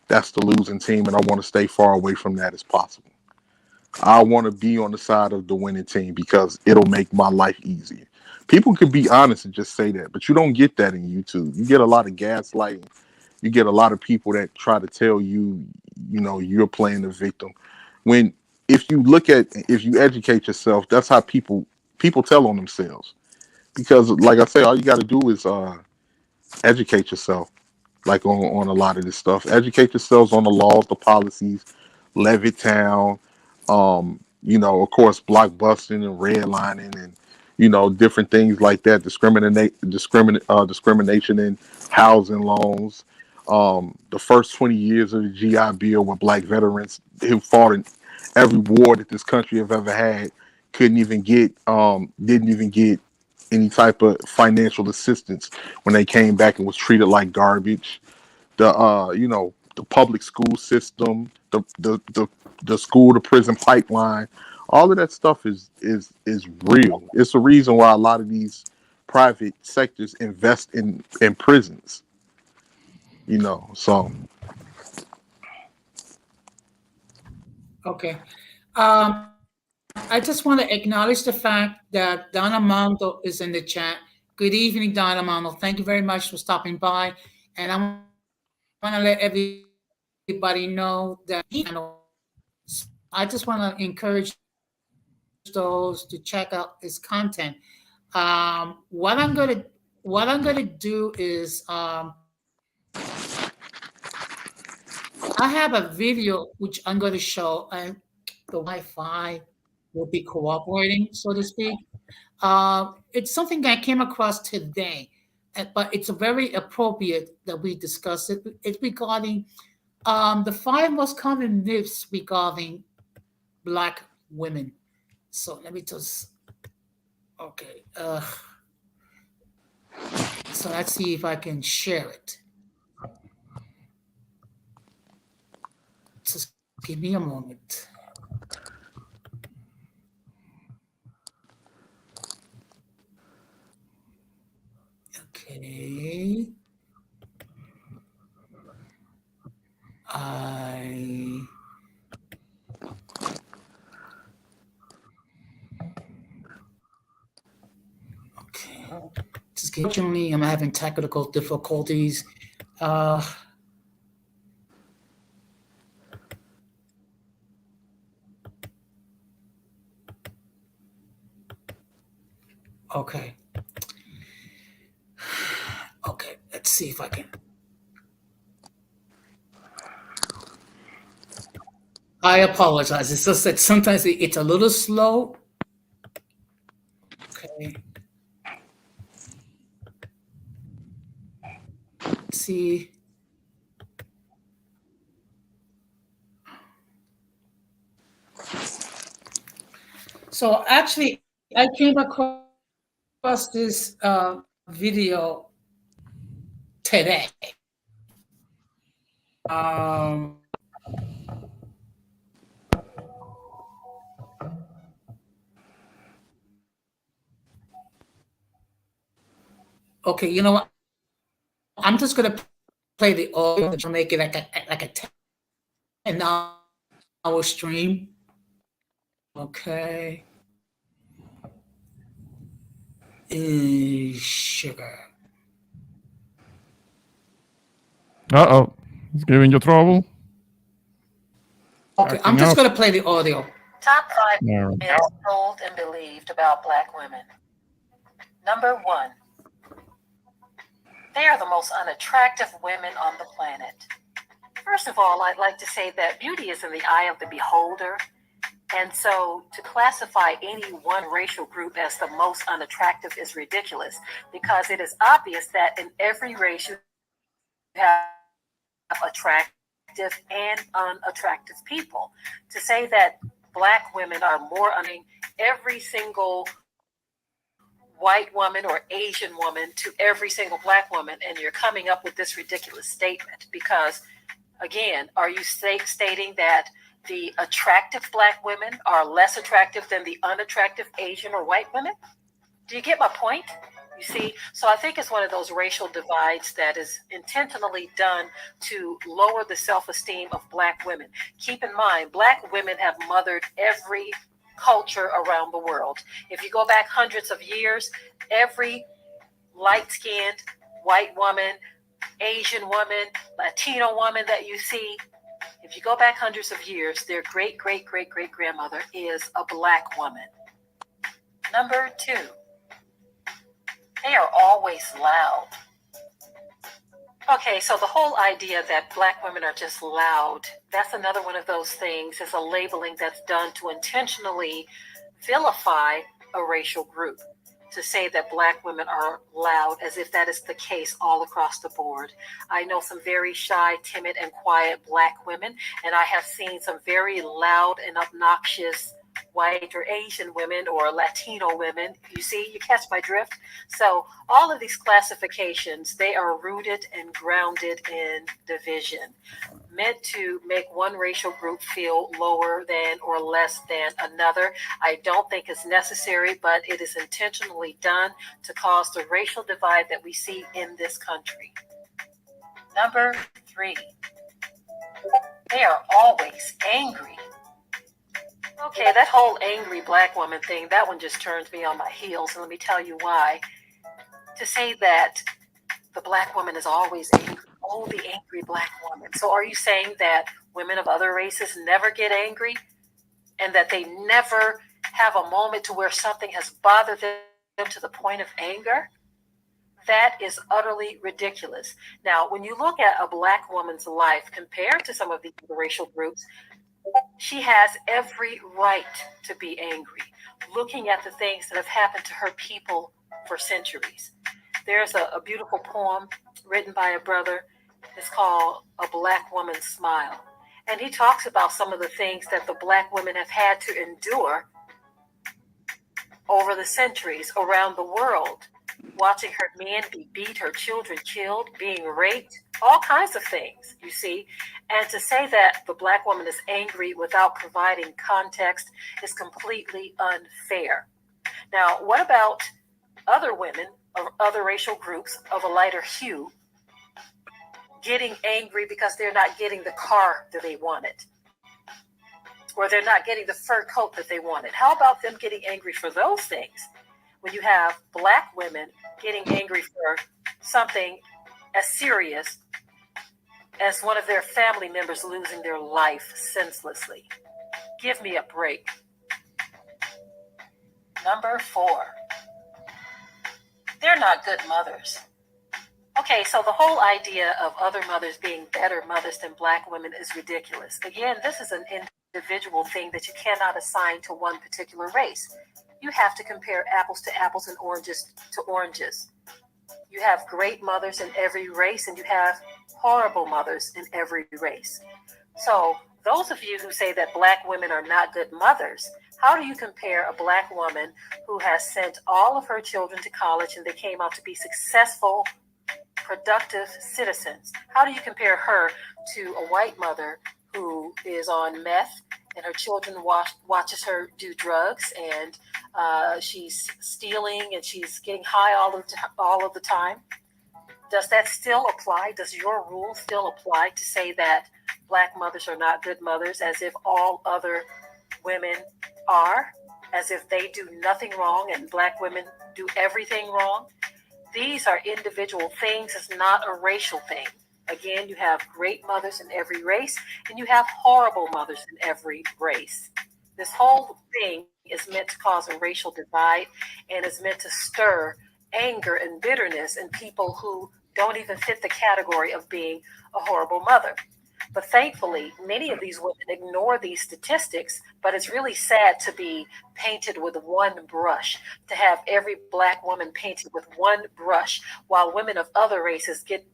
that's the losing team, and I want to stay far away from that as possible. I want to be on the side of the winning team because it'll make my life easier." People can be honest and just say that, but you don't get that in YouTube. You get a lot of gaslighting. You get a lot of people that try to tell you, you're playing the victim. When if you educate yourself, that's how people tell on themselves. Because, like I say, all you got to do is educate yourself like on a lot of this stuff. Educate yourselves on the laws, the policies, Levittown, of course, blockbusting and redlining and different things like that. Discrimination in housing loans. The first 20 years of the GI Bill, with black veterans who fought in every war that this country have ever had, didn't even get any type of financial assistance when they came back and was treated like garbage. The public school system, the school to prison pipeline, all of that stuff is real. It's the reason why a lot of these private sectors invest in prisons. So okay. I just want to acknowledge the fact that Donna Mondo is in the chat. Good evening, Donna Mondo. Thank you very much for stopping by. And I want to let everybody know that channel. So I just want to encourage those to check out his content. What I'm gonna do is I have a video which I'm gonna show, and the Wi-Fi will be cooperating, so to speak. It's something I came across today, but it's very appropriate that we discuss it. It's regarding the five most common myths regarding black women. So let me just okay. So let's see if I can share it. Just give me a moment. Okay. Just occasionally, I'm having technical difficulties. Uh, okay. Okay, let's see if I can. I apologize. It's just that sometimes it's a little slow. Okay. Let's see. So actually, I came across this video today. Um, okay, you know what? I'm just gonna play the audio to make it like a 10-hour stream. Okay. Sugar. Uh-oh. It's giving you trouble. Okay, I'm Acting just up. gonna play the audio. Top 5 Yeah. myths told and believed about Black women. Number 1, they are the most unattractive women on the planet. First of all, I'd like to say that beauty is in the eye of the beholder. And so to classify any one racial group as the most unattractive is ridiculous, because it is obvious that in every race you have attractive and unattractive people. To say that Black women are more every single white woman or Asian woman to every single Black woman, and you're coming up with this ridiculous statement because, again, are you stating that the attractive Black women are less attractive than the unattractive Asian or white women? Do you get my point? You see, so I think it's one of those racial divides that is intentionally done to lower the self-esteem of Black women. Keep in mind, Black women have mothered every culture around the world. If you go back hundreds of years, every light-skinned white woman, Asian woman, Latino woman that you see, if you go back hundreds of years, their great-great-great-great-grandmother is a Black woman. Number 2, they are always loud. Okay, so the whole idea that Black women are just loud, that's another one of those things. It's a labeling that's done to intentionally vilify a racial group, to say that Black women are loud as if that is the case all across the board. I know some very shy, timid, and quiet Black women, and I have seen some very loud and obnoxious white or Asian women or Latino women. You see, you catch my drift? So all of these classifications, they are rooted and grounded in division, meant to make one racial group feel lower than or less than another. I don't think it's necessary, but it is intentionally done to cause the racial divide that we see in this country. Number 3, they are always angry. Okay, that whole angry Black woman thing, that one just turns me on my heels, and let me tell you why. To say that the Black woman is always angry, oh, the angry Black woman. So are you saying that women of other races never get angry, and that they never have a moment to where something has bothered them to the point of anger? That is utterly ridiculous. Now, when you look at a Black woman's life compared to some of the racial groups, she has every right to be angry, looking at the things that have happened to her people for centuries. There's a beautiful poem written by a brother. It's called A Black Woman's Smile. And he talks about some of the things that the Black women have had to endure over the centuries around the world, watching her men be beat, her children killed, being raped, all kinds of things, you see. And to say that the Black woman is angry without providing context is completely unfair. Now, what about other women of other racial groups of a lighter hue getting angry because they're not getting the car that they wanted, or they're not getting the fur coat that they wanted? How about them getting angry for those things? when you have black women getting angry for something as serious as one of their family members losing their life senselessly. Give me a break. Number 4, they're not good mothers. Okay, so the whole idea of other mothers being better mothers than black women is ridiculous. Again, this is an individual thing that you cannot assign to one particular race. You have to compare apples to apples and oranges to oranges. You have great mothers in every race, and you have horrible mothers in every race. So those of you who say that black women are not good mothers, how do you compare a black woman who has sent all of her children to college and they came out to be successful, productive citizens? How do you compare her to a white mother who is on meth and her children watches her do drugs, and she's stealing and she's getting high all of the time? Does that still apply? Does your rule still apply to say that black mothers are not good mothers, as if all other women are, as if they do nothing wrong and black women do everything wrong? These are individual things. It's not a racial thing. Again, you have great mothers in every race, and you have horrible mothers in every race. This whole thing is meant to cause a racial divide, and is meant to stir anger and bitterness in people who don't even fit the category of being a horrible mother. But thankfully, many of these women ignore these statistics, but it's really sad to be painted with one brush, to have every black woman painted with one brush, while women of other races get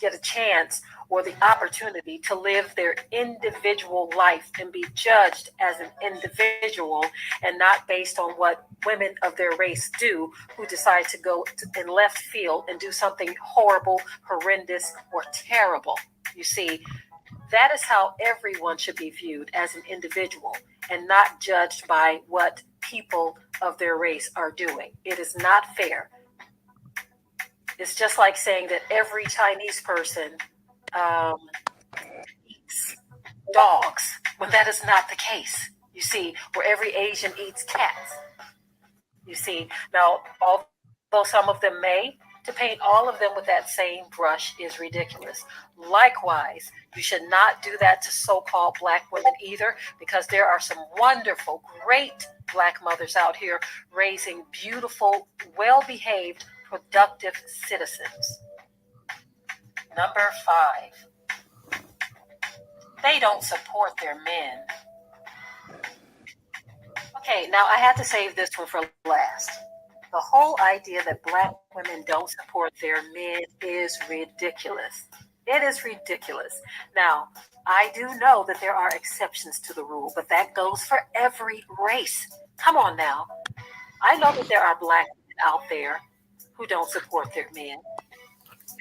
a chance or the opportunity to live their individual life and be judged as an individual, and not based on what women of their race do, who decide to go in left field and do something horrible, horrendous, or terrible. You see, that is how everyone should be viewed, as an individual, and not judged by what people of their race are doing. It is not fair. It's just like saying that every Chinese person eats dogs, when that is not the case. You see, where every Asian eats cats. You see, now, although some of them may, to paint all of them with that same brush is ridiculous. Likewise, you should not do that to so-called black women either, because there are some wonderful, great black mothers out here raising beautiful, well-behaved, productive citizens. Number 5, they don't support their men. Okay, now I had to save this one for last. The whole idea that black women don't support their men is ridiculous. It is ridiculous. Now, I do know that there are exceptions to the rule, but that goes for every race. Come on now. I know that there are black men out there who don't support their men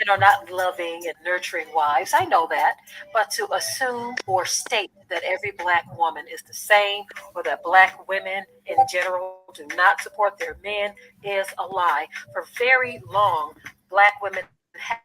and are not loving and nurturing wives. I know that. But to assume or state that every black woman is the same, or that black women in general do not support their men, is a lie. For very long, black women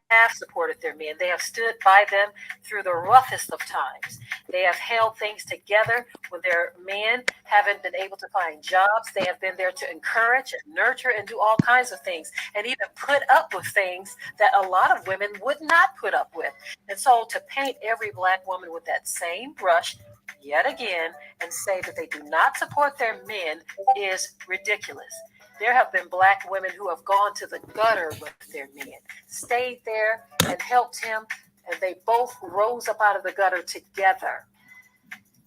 have supported their men. They have stood by them through the roughest of times. They have held things together when their men haven't been able to find jobs. They have been there to encourage and nurture and do all kinds of things, and even put up with things that a lot of women would not put up with. And so to paint every black woman with that same brush yet again and say that they do not support their men is ridiculous. There have been black women who have gone to the gutter with their men, stayed there and helped him, and they both rose up out of the gutter together,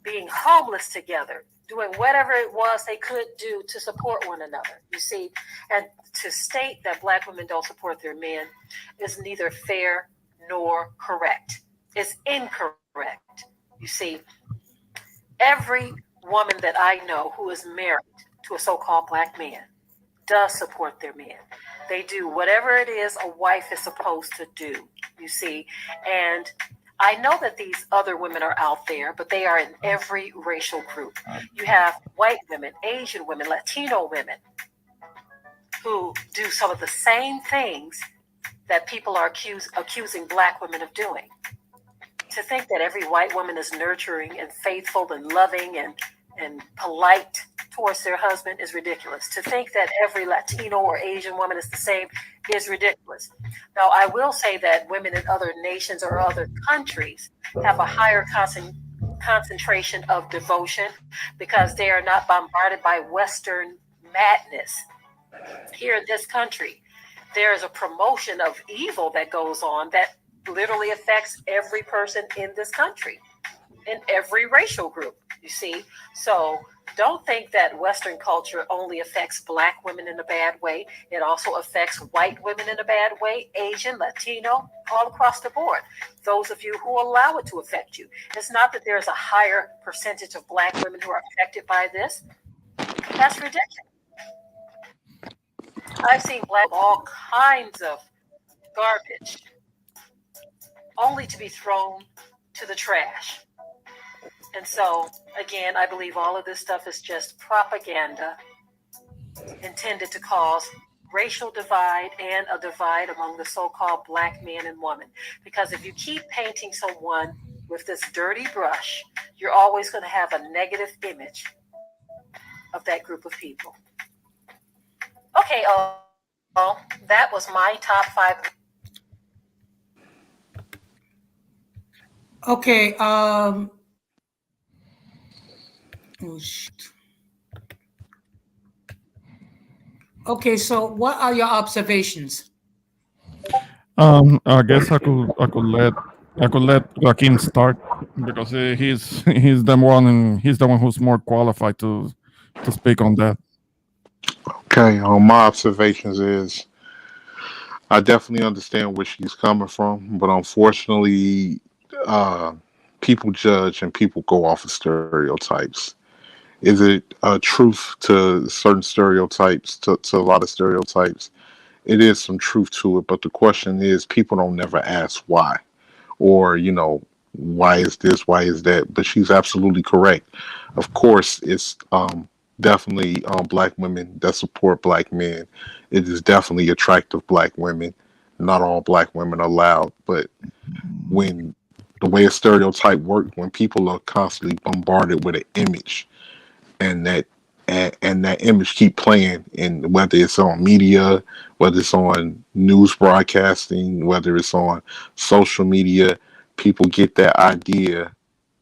being homeless together, doing whatever it was they could do to support one another. You see, and to state that black women don't support their men is neither fair nor correct. It's incorrect. You see, every woman that I know who is married to a so-called black man does support their men. They do whatever it is a wife is supposed to do, you see. And I know that these other women are out there, but they are in every racial group. You have white women, Asian women, Latino women who do some of the same things that people are accusing black women of doing. To think that every white woman is nurturing and faithful and loving and polite towards their husband is ridiculous. To think that every Latino or Asian woman is the same is ridiculous. Now, I will say that women in other nations or other countries have a higher concentration of devotion because they are not bombarded by Western madness. Here in this country, there is a promotion of evil that goes on that literally affects every person in this country, in every racial group, you see. So don't think that Western culture only affects Black women in a bad way. It also affects white women in a bad way, Asian, Latino, all across the board. Those of you who allow it to affect you. It's not that there's a higher percentage of Black women who are affected by this. That's ridiculous. I've seen Black all kinds of garbage only to be thrown to the trash. And so, again, I believe all of this stuff is just propaganda intended to cause racial divide and a divide among the so-called Black man and woman. Because if you keep painting someone with this dirty brush, you're always going to have a negative image of that group of people. Okay, that was my top 5. Okay. Oh, shoot. Okay. So, what are your observations? I guess I could let Joaquin start because he's the one and he's the one who's more qualified to speak on that. Okay, my observations is I definitely understand where she's coming from, but unfortunately, uh, people judge and people go off of stereotypes. Is it a truth to certain stereotypes, to a lot of stereotypes? It is some truth to it, but the question is, people don't never ask why, or why is this, why is that? But she's absolutely correct. Of course, it's definitely Black women that support Black men. It is definitely attractive Black women. Not all Black women are loud, but when the way a stereotype works, when people are constantly bombarded with an image, and that image keep playing, and whether it's on media, whether it's on news broadcasting, whether it's on social media, people get that idea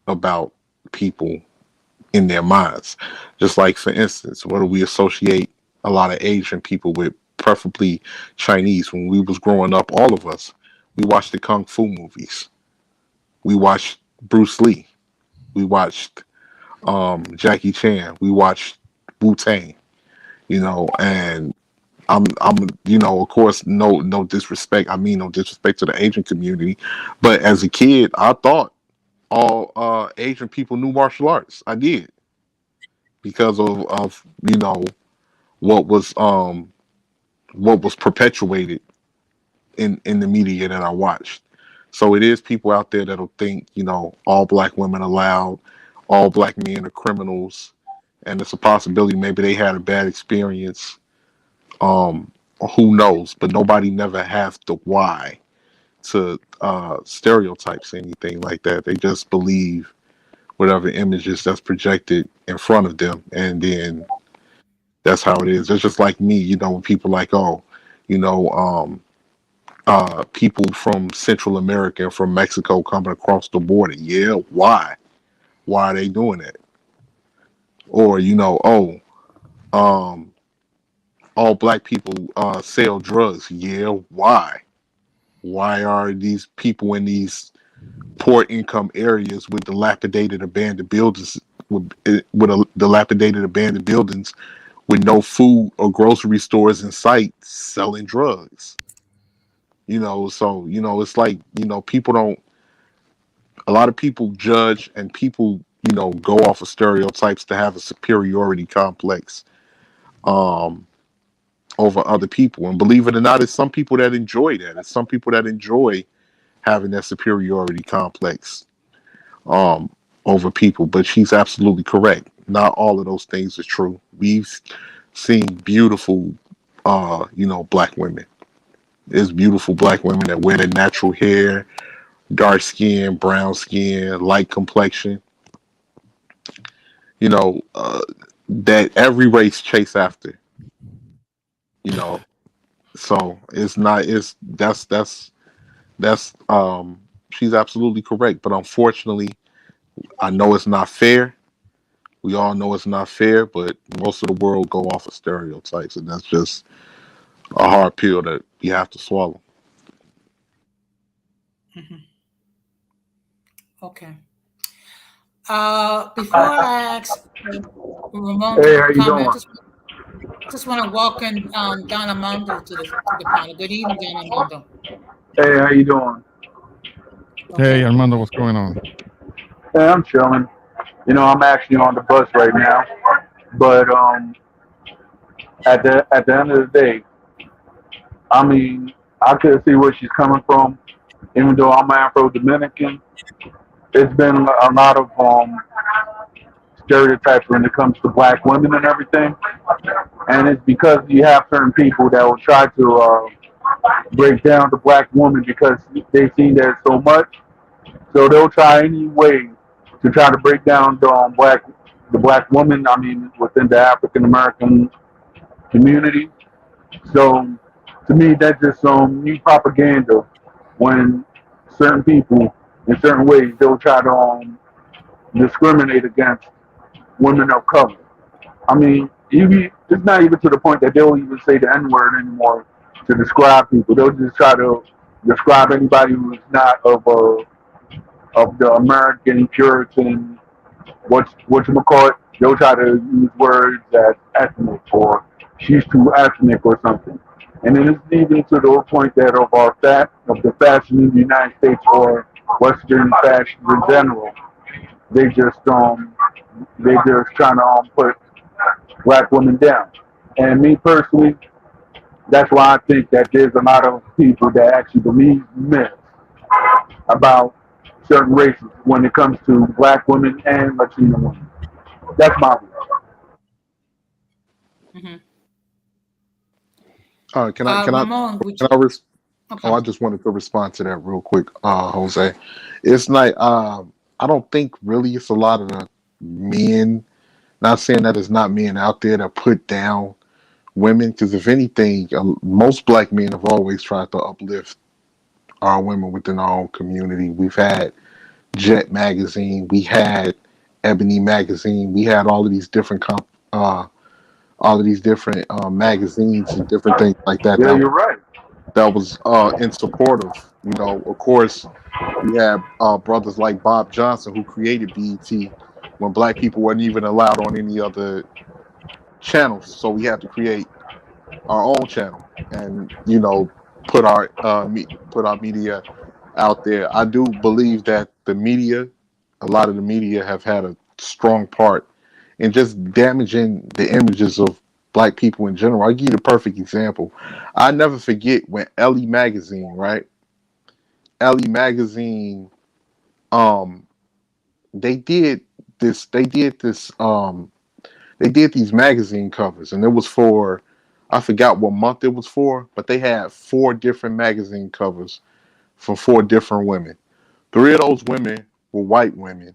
about people in their minds. Just like, for instance, what do we associate a lot of Asian people with? Preferably Chinese. When we was growing up, all of us, we watched the kung fu movies, we watched Bruce Lee, we watched Jackie Chan, we watched Wu Tang, and of course, no disrespect. I mean, no disrespect to the Asian community, but as a kid, I thought all Asian people knew martial arts. I did, because of what was um what was perpetuated in the media that I watched. So it is people out there that'll think, all Black women are loud, all Black men are criminals, and it's a possibility maybe they had a bad experience. Um, who knows? But nobody never has the why to stereotypes anything like that. They just believe whatever images that's projected in front of them, and then that's how it is. It's just like me, when people like, oh, you know, people from Central America and from Mexico coming across the border. Yeah, why? Why are they doing that? Or oh, um, all Black people sell drugs. Yeah, why? Why are these people in these poor income areas with dilapidated abandoned buildings with dilapidated abandoned buildings with no food or grocery stores in sight selling drugs? So it's like, people don't, a lot of people judge, and people go off of stereotypes to have a superiority complex um over other people. And believe it or not, it's some people that enjoy that. It's some people that enjoy having that superiority complex um over people. But she's absolutely correct, not all of those things are true. We've seen beautiful Black women. There's beautiful Black women that wear their natural hair, dark skin, brown skin, light complexion. you know uh, that every race chase after, you know. So it's not it's that's she's absolutely correct. But unfortunately, I know it's not fair. We all know it's not fair, but most of the world go off of stereotypes, and that's just a hard pill that you have to swallow. Mhm. Okay. Before I ask Ramon to Hey, how you comment, doing? just want to welcome Don Armando to the panel. Good evening, Don Armando. Hey, how you doing? Hey, Okay. Armando, what's going on? Hey, I'm chilling. I'm actually on the bus right now, but at the end of the day, I mean, I could see where she's coming from. Even though I'm Afro Dominican, it's been a lot of stereotypes when it comes to black women and everything, and it's because you have certain people that will try to break down the black woman because they've seen that so much. So they'll try any way to try to break down the black woman. I mean, within the African American community. So to me, that's just some new propaganda. When certain people, in certain ways, they'll try to discriminate against women of color. I mean, it's not even to the point that they'll even say the N word anymore to describe people. They'll just try to describe anybody who's not of the American Puritan, what you call it. They'll try to use words as ethnic or she's too ethnic or something. And then it's even to the point that of the fashion in the United States or Western fashion in general, they just they just trying to put black women down. And me personally, that's why I think that there's a lot of people that actually believe myths about certain races when it comes to black women and Latino women. That's my view. Hmm. Can I can I Ramon, would can you? I res- Okay. Oh, I just wanted to respond to that real quick, Jose. It's like I don't think really it's a lot of the men. Not saying that there's not men out there that put down women, because if anything, most black men have always tried to uplift our women within our own community. We've had Jet magazine, we had Ebony magazine, we had all of these different all of these different magazines and different things like that. Yeah, you're right. That was in support of, of course, you have brothers like Bob Johnson who created BET when black people weren't even allowed on any other channels. So we had to create our own channel and put put our media out there. I do believe that a lot of the media have had a strong part in just damaging the images of black people in general. I'll give you the perfect example. I never forget when Ellie magazine, right? Ellie magazine, um, they did they did these magazine covers, and it was for, I forgot what month it was for, but they had four different magazine covers for four different women. Three of those women were white women,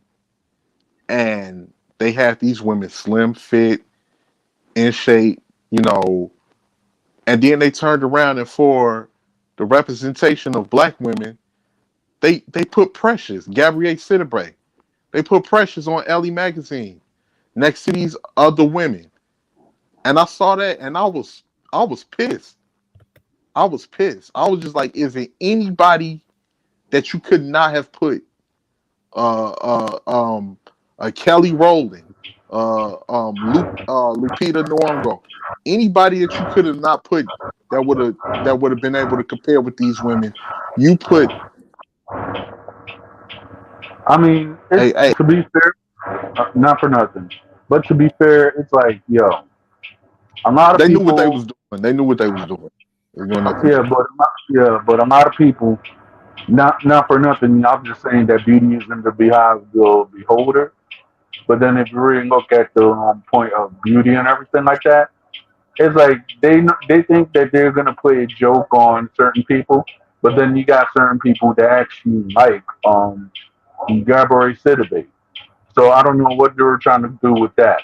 and they had these women slim fit, in shape, you know, and then they turned around and for the representation of black women, they put Precious, Gabrielle Sidibe, they put Precious on Ellie magazine next to these other women. And I saw that and I was pissed. I was pissed. I was just like, is it anybody that you could not have put uh uh um Kelly Rowland, Lupita Nyong'o, anybody that you could have not put that would have been able to compare with these women. You put I mean, it's hey, to be fair, not for nothing, but to be fair, it's like, yo, a lot of they knew what they was people, doing. They knew what they was doing. They knew nothing. but a lot of people, not for nothing. I'm just saying that beauty is in the behind the beholder. But then if you really look at the point of beauty and everything like that, it's like they think that they're gonna play a joke on certain people, but then you got certain people that actually like Gabrielle Sidibe. So I don't know what they were trying to do with that.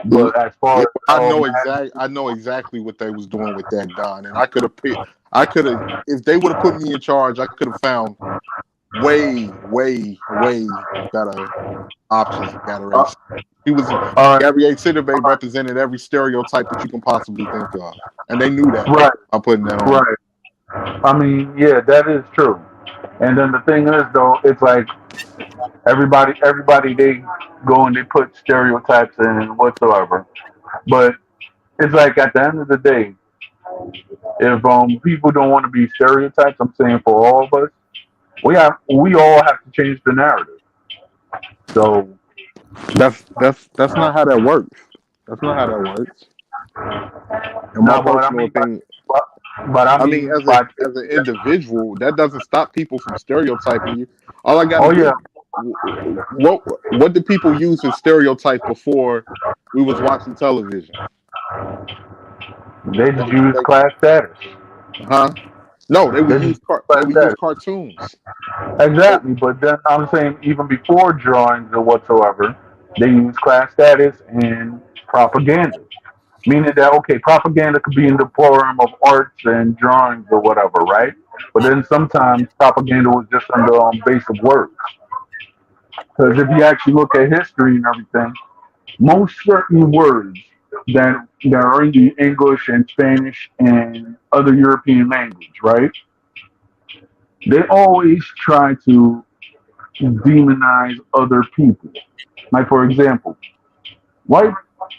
But as far Yeah, as I know exactly what they was doing with that, Don, and I could have picked. I could have, if they would have put me in charge, I could have found way better options for uh, Gatorade. He was uh, Gabrielle Sidibe represented every stereotype that you can possibly think of, and they knew that. right, I'm putting that on. right. I mean, yeah, that is true. And then the thing is, though, it's like everybody, they go and they put stereotypes in whatsoever. But it's like at the end of the day, if people don't want to be stereotypes, I'm saying for all of us, we all have to change the narrative. So That's not how that works. That's not how that works. In my no, but I personal mean, opinion, but, but I I mean, mean, by as an individual, that doesn't stop people from stereotyping you. All I got to oh yeah, do, what did people use as stereotypes before we was watching television? they They, just use they, class status. huh? No, they They would just use use class status. cartoons. So Exactly, but then I'm saying even before drawings or whatsoever, they use class status and propaganda. Meaning that okay, propaganda could be in the form of arts and drawings or whatever, right? But then sometimes propaganda was just on the base of words. Because if you actually look at history and everything, most certain words that are in the English and Spanish and other European language, right? They always try to demonize other people. Like for example, white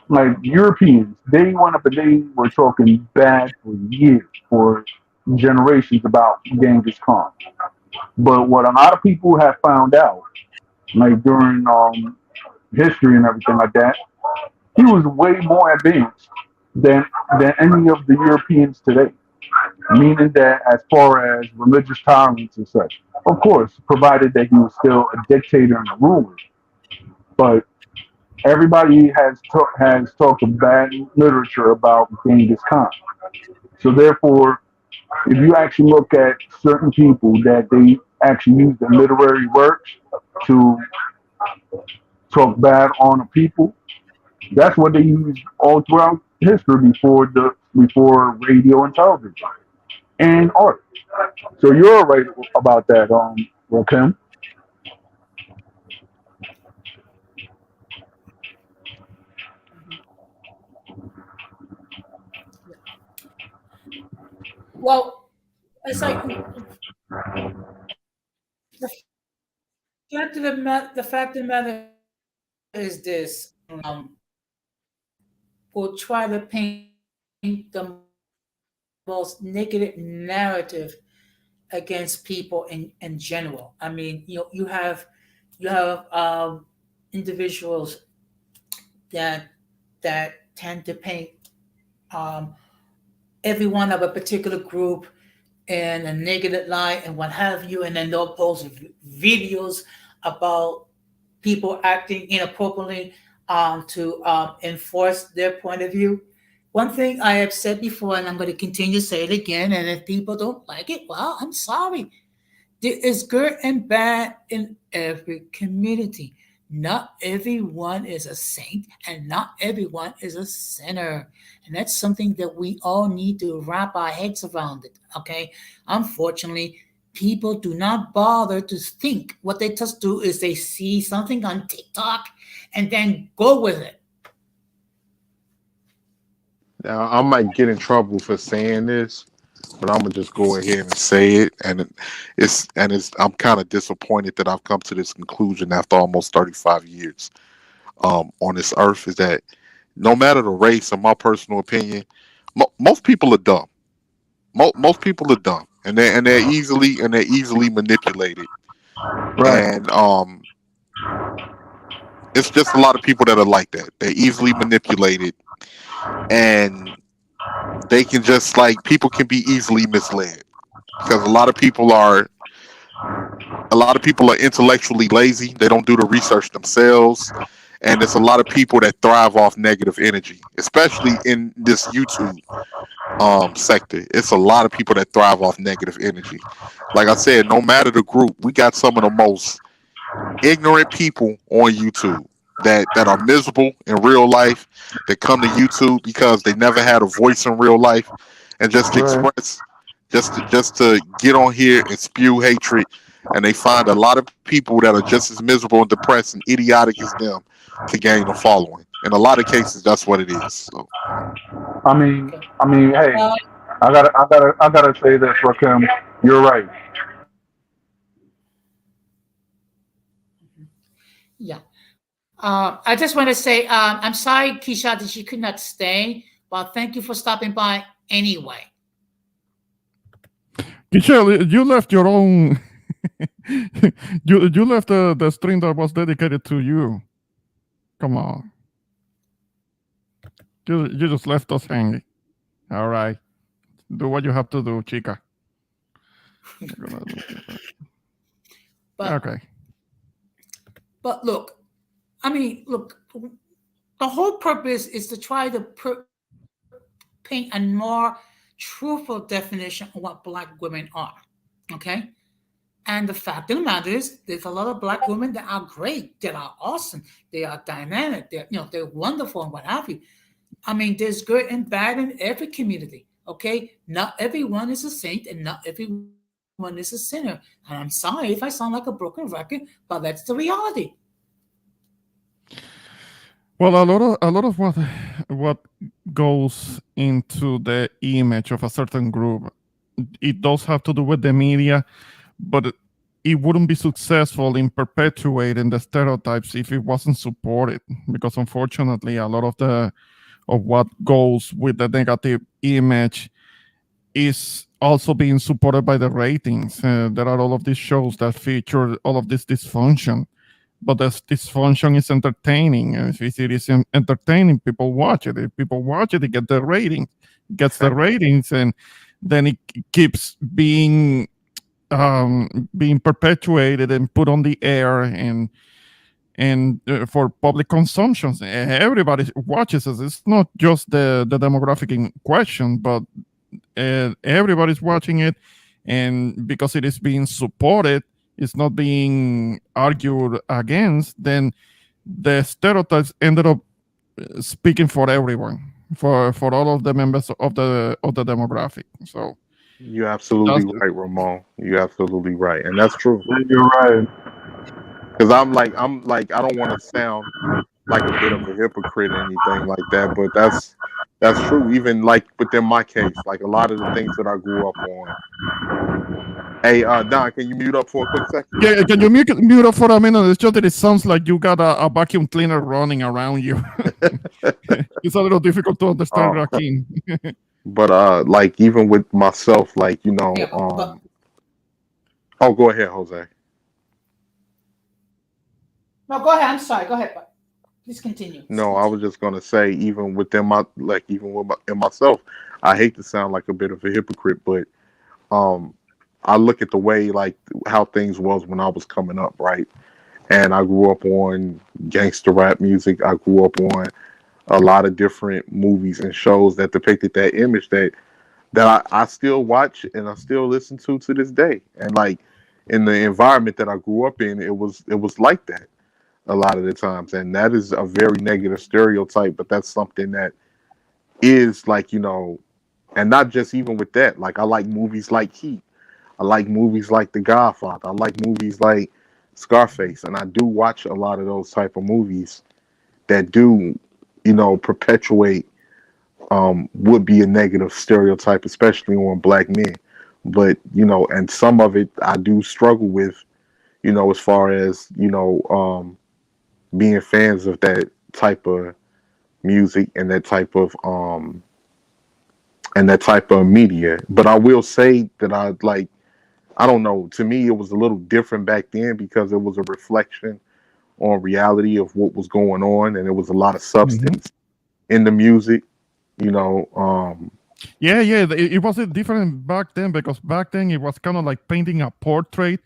like Europeans, they went up and they were talking bad for years, for generations about Genghis Khan. But what a lot of people have found out, like during history and everything like that, he was way more advanced than any of the Europeans today. Meaning that as far as religious tolerance and such, of course, provided that he was still a dictator and a ruler, but everybody has talked of bad literature about Genghis Khan. So therefore, if you actually look at certain people that they actually use their literary works to talk bad on a people, that's what they use all throughout history before radio and television and art. So you're right about that, Kim. Well, it's like the fact of the matter is this: will try to paint the most negative narrative against people in general. I mean, you have individuals that tend to paint um, everyone of a particular group in a negative light and what have you, and then they'll post videos about people acting inappropriately to enforce their point of view. One thing I have said before, and I'm going to continue to say it again, and if people don't like it, well, I'm sorry. There is good and bad in every community. Not everyone is a saint and not everyone is a sinner. And that's something that we all need to wrap our heads around it. Okay. Unfortunately, people do not bother to think. What they just do is they see something on TikTok and then go with it. now I might get in trouble for saying this, but I'm gonna just go ahead and say it. And it's I'm kind of disappointed that I've come to this conclusion after almost 35 years on this earth. Is that no matter the race, in my personal opinion, most people are dumb. Most people are dumb, and they're easily manipulated. Right. And it's just a lot of people that are like that. They're easily manipulated, and they can just like people can be easily misled because a lot of people are intellectually lazy. They don't do the research themselves. And there's a lot of people that thrive off negative energy, especially in this YouTube sector. It's a lot of people that thrive off negative energy. Like I said, no matter the group, we got some of the most ignorant people on YouTube. that are miserable in real life that come to YouTube because they never had a voice in real life and just Right. express just to get on here and spew hatred, and they find a lot of people that are just as miserable and depressed and idiotic as them to gain a following. In a lot of cases, that's what it is. So Okay. Hey, Uh, I gotta say this, Rakim. You're right. yeah. I just want to say, I'm sorry, Keisha, that you could not stay, but thank you for stopping by anyway. Michelle, you left your own. you left the stream that was dedicated to you. Come on, you just left us hanging. All right, do what you have to do, chica. But Okay. look, I mean, look, the whole purpose is to try to paint a more truthful definition of what black women are. Okay? And the fact of the matter is, there's a lot of black women that are great, that are awesome, they are dynamic, they're wonderful and what have you. I mean, there's good and bad in every community. Okay, not everyone is a saint and not everyone is a sinner. And I'm sorry if I sound like a broken record, but that's the reality. Well, a lot of what goes into the image of a certain group, it does have to do with the media, but it wouldn't be successful in perpetuating the stereotypes if it wasn't supported. Because unfortunately, a lot of what goes with the negative image is also being supported by the ratings. There are all of these shows that feature all of this dysfunction, but this dysfunction is entertaining. And if it is entertaining, people watch it. If people watch it, it gets the rating, gets the exactly. ratings, and then it keeps being perpetuated and put on the air and for public consumption. Everybody watches us. It's not just the demographic in question, but everybody's watching it, and because it is being supported, it's not being argued against, then the stereotypes ended up speaking for everyone, for all of the members of the demographic. So you're absolutely that's right, Ramon. You're absolutely right, and that's true. You're right. Because I'm like I don't want to sound like a bit of a hypocrite or anything like that, but that's true. Even like within my case, like a lot of the things that I grew up on. Hey, Don, can you mute up for a quick second? yeah. Can you mute up for a minute? It's just that it sounds like you got a vacuum cleaner running around you. It's a little difficult to understand, uh, Rakim. but like even with myself, like Yeah, but oh, go ahead, Jose. no, go ahead. I'm sorry. Go ahead, but please continue. Please No, I continue. was just gonna say, even within my like, even with in myself, I hate to sound like a bit of a hypocrite, but um, I look at the way like how things was when I was coming up, right? And I grew up on gangster rap music. I grew up on a lot of different movies and shows that depicted that image that I still watch and I still listen to this day. And like in the environment that I grew up in, it was like that a lot of the times, and that is a very negative stereotype. But that's something that is like and not just even with that. Like I like movies like Heat. I like movies like The Godfather. I like movies like Scarface, and I do watch a lot of those type of movies that do, perpetuate would be a negative stereotype, especially on black men. But and some of it I do struggle with, as far as being fans of that type of music and that type of media. But I will say that I don't know. To me, it was a little different back then because it was a reflection on reality of what was going on, and there was a lot of Mhm. substance in the music. You know, Yeah. It was different back then because back then it was kind of like painting a portrait,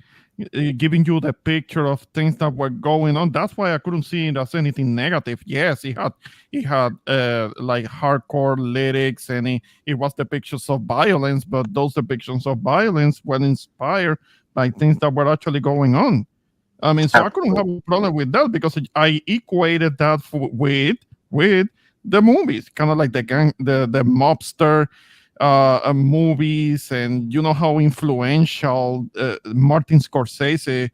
giving you the picture of things that were going on. That's why I couldn't see it as anything negative. Yes, it had like hardcore lyrics, and it was depictions of violence, but those depictions of violence were inspired by things that were actually going on. I mean, so I couldn't have Absolutely. a problem with that because I equated that with the movies, kind of like the mobster movies, and you know how influential Martin Scorsese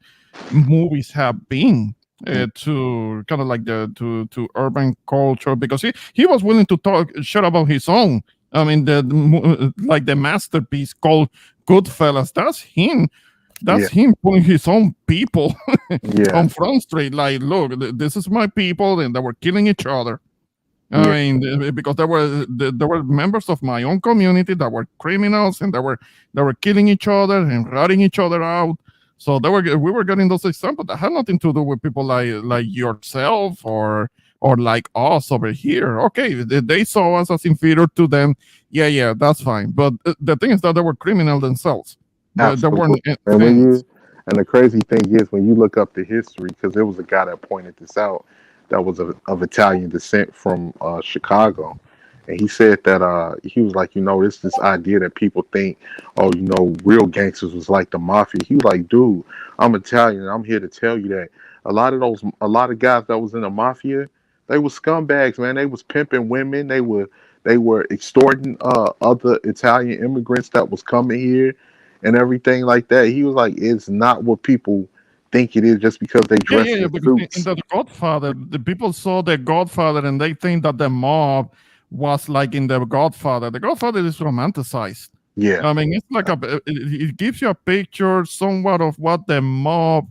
movies have been Mm. to kind of like the to urban culture, because he was willing to talk shit about his own. I mean, like the masterpiece called Goodfellas. That's him. That's Yeah, him putting his own people yeah, on Front Street. Like, look, this is my people, and they were killing each other. I yeah, mean, because there were members of my own community that were criminals, and they were killing each other and ratting each other out. So we were getting those examples that had nothing to do with people like yourself or like us over here. Okay, they saw us as inferior to them. Yeah, yeah, that's fine. But the thing is that they were criminal themselves. They absolutely. weren't And when saints. you and the crazy thing is when you look up the history, because there was a guy that pointed this out that was of Italian descent from Chicago, and he said that he was like, it's this idea that people think, oh, real gangsters was like the mafia. He was like, dude, I'm Italian, and I'm here to tell you that a lot of guys that was in the mafia, they were scumbags, man. They was pimping women. They were extorting other Italian immigrants that was coming here and everything like that. He was like, it's not what people think it is just because they Yeah, yeah, dress yeah. in Because in suits. the Godfather, the people saw the Godfather and they think that the mob was like in the Godfather. The Godfather is romanticized. Yeah, I mean, it's like it gives you a picture somewhat of what the mob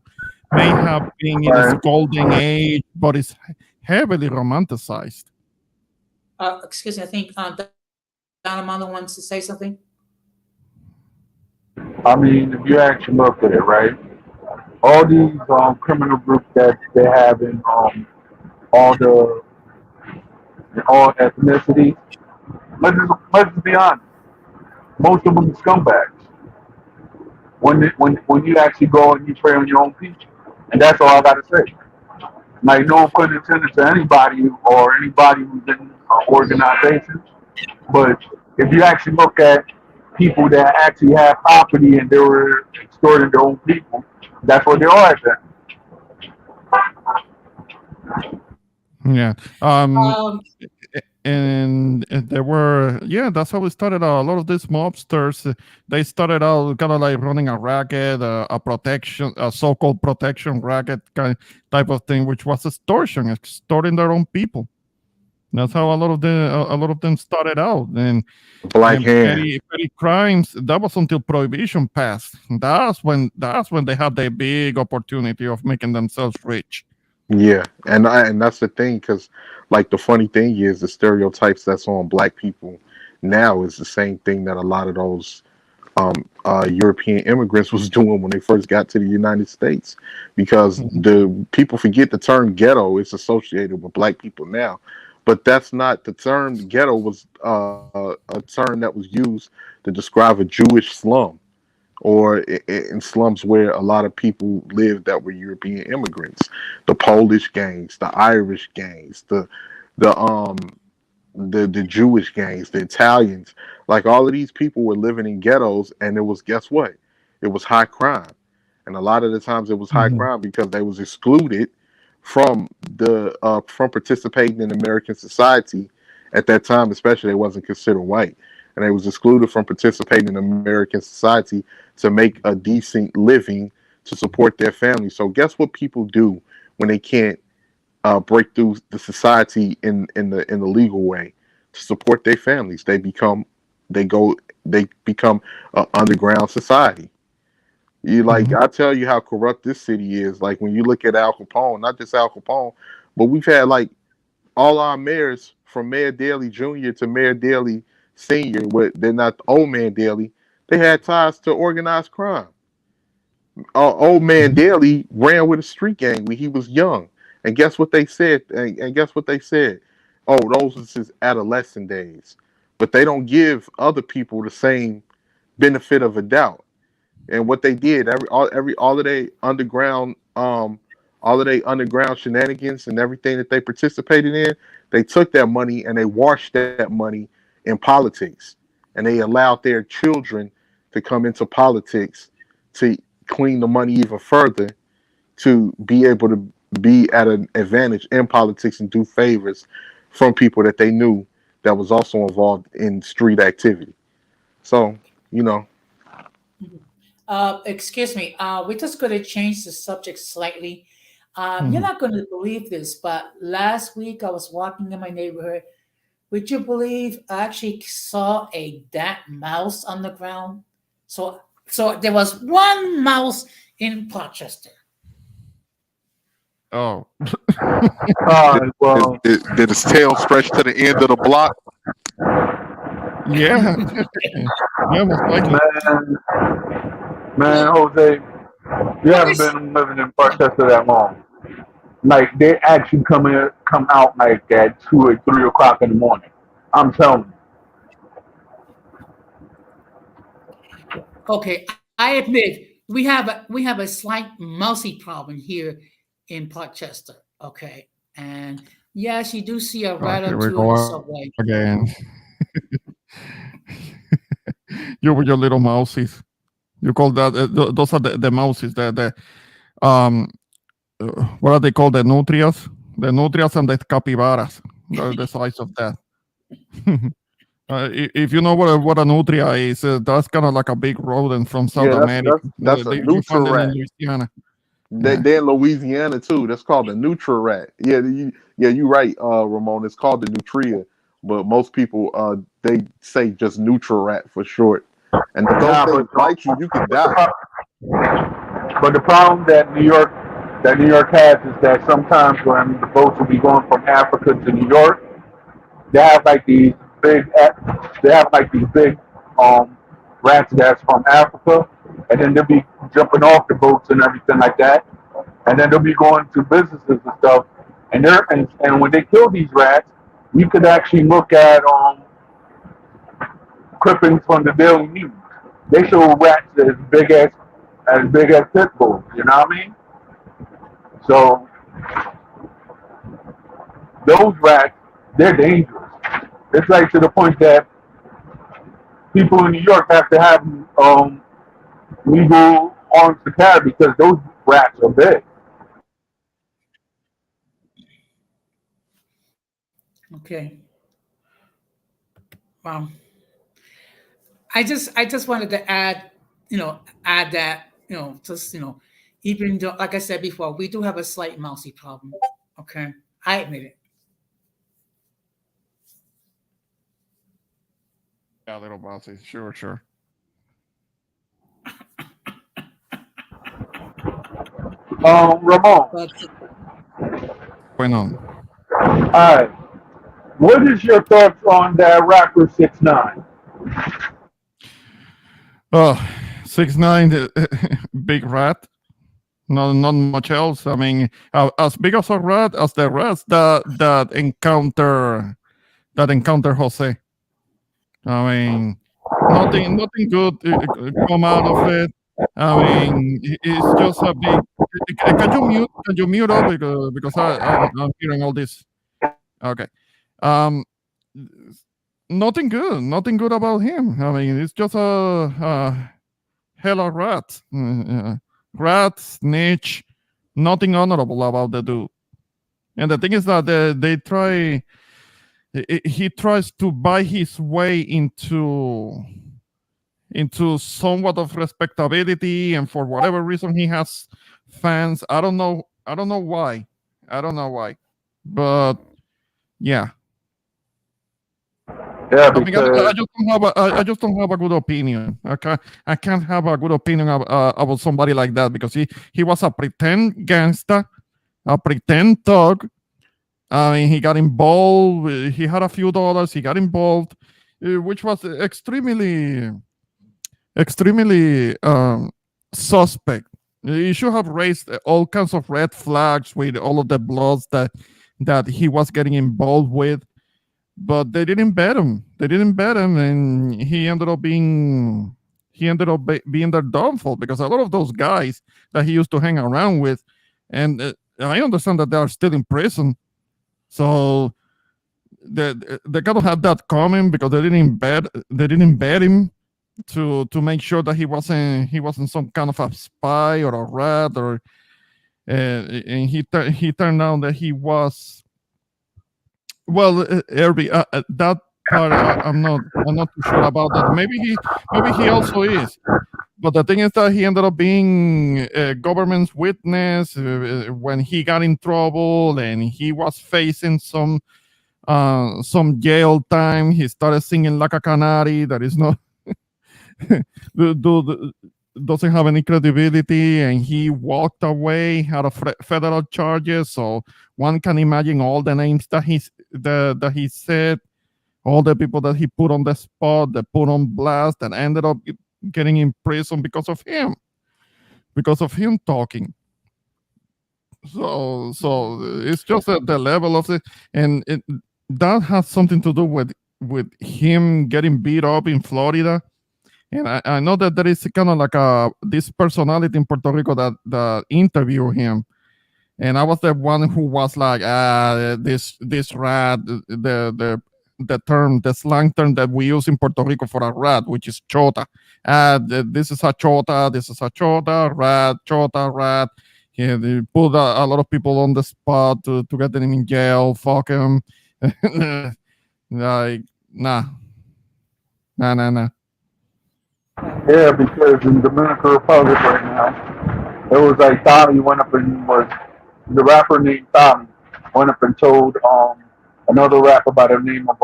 may have been in its Right. golden age, but it's heavily romanticized. Excuse me, I think Don Amado wants to say something. I mean, if you actually look at it, right, all these criminal groups that they have in all the in all ethnicities, let's just be honest, most of them are scumbags. When you actually go and you prey on your own people, and that's all I gotta say. Like no pun intended to anybody or anybody who's in organizations, but if you actually look at people that actually have property and they were extorting their own people, that's what they are at that. Yeah. Um, And there were, yeah, that's how we started out. A lot of these mobsters, they started out kind of like running a racket, a protection, a so-called protection racket kind type of thing, which was extortion, extorting their own people. That's how a lot of them started out. Black And hand. petty crimes, that was until prohibition passed. That's when they had the big opportunity of making themselves rich. Yeah, and that's the thing, because like the funny thing is the stereotypes that's on black people now is the same thing that a lot of those European immigrants was doing when they first got to the United States, because Mhm. the people forget the term ghetto is associated with black people now, but that's not the term. Ghetto was a term that was used to describe a Jewish slum, or in slums where a lot of people lived that were European immigrants, the Polish gangs, the Irish gangs, the um the Jewish gangs, the Italians, like all of these people were living in ghettos, and it was, guess what? It was high crime, and a lot of the times it was high Mhm. crime because they was excluded from participating in American society at that time. Especially, they wasn't considered white, and they was excluded from participating in American society to make a decent living to support their family. So, guess what people do when they can't break through the society in the legal way to support their families? They go they become an underground society. You like Mhm. I tell you how corrupt this city is. Like when you look at Al Capone, not just Al Capone, but we've had like all our mayors from Mayor Daley Jr. to Mayor Daley Sr. What they're not old man Daley. They had ties to organized crime. Old man Mhm. Daley ran with a street gang when he was young. And guess what they said? And guess what they said? Oh, those was his adolescent days. But they don't give other people the same benefit of a doubt. And what they did, all of their underground shenanigans and everything that they participated in, they took that money and they washed that money in politics. And they allowed their children to come into politics to clean the money even further to be able to be at an advantage in politics and do favors from people that they knew that was also involved in street activity. So, you know, Excuse me. We're just going to change the subject slightly. You're Mhm. not going to believe this, but last week I was walking in my neighborhood. Would you believe I actually saw a dead mouse on the ground? So there was one mouse in Rochester. Oh, All did, right, well, did his tail stretch to the end of the block? yeah, yeah, most likely. man, man, Look, Jose, you look haven't at been living in Rochester that long. Like they actually come out like at 2 or 3 o'clock in the morning. I'm telling okay. I admit we have a slight mousy problem here in Rochester. Okay, and yes, you do see a rat or Here we two in the go subway. again. You with your little mouses. You call that those are the mouses. Um, what are they called? The nutrias and the capybaras. They're the size of that. If you know what a nutria is, that's kind of like a big rodent from South Yeah, America. that's a You find them in Nutra Louisiana. They Yeah. they're in Louisiana too. That's called the Nutra Rat. Yeah, you right, Ramon. It's called the Nutria, but most people they say just Nutra Rat for short. And if you. those Nah, things bite you, you can but the die. but the problem that New York has is that sometimes when the boats will be going from Africa to New York, they have like these big they have like these big um rats that's from Africa, and then they'll be jumping off the boats and everything like that, and then they'll be going to businesses and stuff, and when they kill these rats, you could actually look at clippings from the Daily News. They show rats as big as pit bulls. You know what I mean? So those rats, they're dangerous. It's like to the point that people in New York have to have legal arms to carry because those rats are big. Okay. Wow. I just wanted to add that, even though, like I said before, we do have a slight mousy problem. Okay. I admit it. Yeah, little mouses. Sure, sure. Ramon, But Going on. all right. What is your thoughts on that rapper 6ix9ine? Oh, 6ix9ine, big rat. Not much else. I mean, as big as a rat as the rest that encounter Jose. I mean, nothing good come out of it. I mean, it's just a big. Can you mute? Can you mute up because I'm hearing all this. Okay. Um, nothing good. Nothing good about him. I mean, it's just a hella rat. Rat, snitch. Nothing honorable about the dude. And the thing is that they try. He tries to buy his way into somewhat of respectability, and for whatever reason he has fans. I don't know why. I don't know why. But yeah. Yeah, I mean, I because just don't have I just don't have a good opinion. I can't have a good opinion about somebody like that because he was a pretend gangster, a pretend thug. I mean, he got involved. He had a few dollars. He got involved, which was extremely suspect. You should have raised all kinds of red flags with all of the bloods that he was getting involved with, but they didn't bet him. They didn't bet him, and he ended up being their downfall because a lot of those guys that he used to hang around with, and I understand that they are still in prison, so they kind of had that coming because they didn't bet him to make sure that he wasn't some kind of a spy or a rat, or and he turned out that he was well, Herbie, that part I'm not too sure about that. Maybe he also is. But the thing is that he ended up being a government's witness when he got in trouble and he was facing some jail time. He started singing like a canary. That is not doesn't have any credibility, and he walked away out of federal charges. So one can imagine all the names that he said, all the people that he put on the spot, that put on blast, that ended up getting in prison because of him talking. So it's just the level of it, and that has something to do with him getting beat up in Florida. And I know that there is kind of like this personality in Puerto Rico that interview him, and I was the one who was like, this rat, the slang term that we use in Puerto Rico for a rat, which is chota. This is a chota, this is a chota, chota, rat. Yeah, they put a lot of people on the spot to get them in jail. Fuck them. Like, nah, nah, nah, nah. Yeah, because in Dominican Republic right now, it was like Tommy went up and was the rapper named Tommy went up and told another rapper by the name of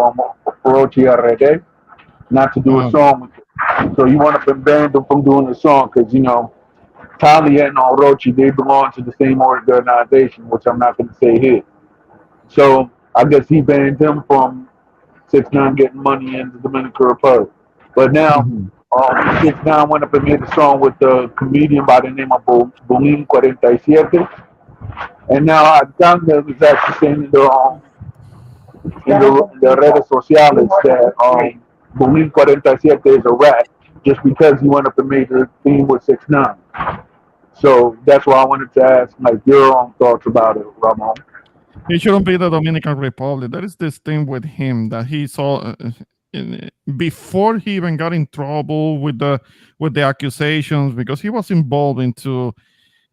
Orochi Arede not to do a Uh, song with him. So he went up and banned him from doing the song because Tommy and Orochi they belong to the same organization, which I'm not going to say here. So I guess he banned him from 6ix9ine getting money in the Dominican Republic. But now, mhm. 6ix9ine went up and made a song with the comedian by the name of Bulín 47. And now Alexander is actually saying in the redes sociales that Bulín 47 is a rat just because he went up and made a theme with 6ix9ine. So that's why I wanted to ask like your own thoughts about it, Ramon. He shouldn't be the Dominican Republic. There is this thing with him that he saw before he even got in trouble with the accusations because he was involved into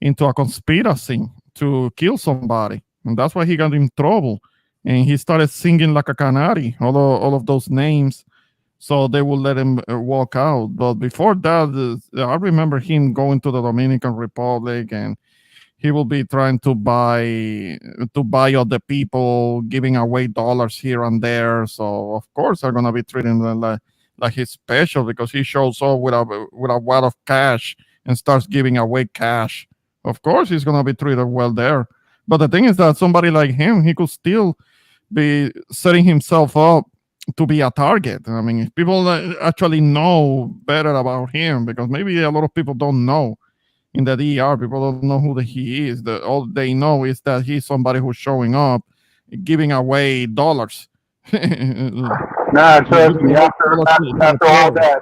a conspiracy to kill somebody, and that's why he got in trouble. And he started singing like a canary, all of those names, so they will let him walk out. But before that, I remember him going to the Dominican Republic, and he will be trying to buy other people, giving away dollars here and there. So of course they're gonna be treating him like he's special because he shows up with a wad of cash and starts giving away cash. Of course he's gonna be treated well there. But the thing is that somebody like him, he could still be setting himself up to be a target. I mean, if people actually know better about him, because maybe a lot of people don't know in the DR. People don't know who he is. All they know is that he's somebody who's showing up, giving away dollars. Nah, Giving trust me. away After dollars after, to the after all poor. that,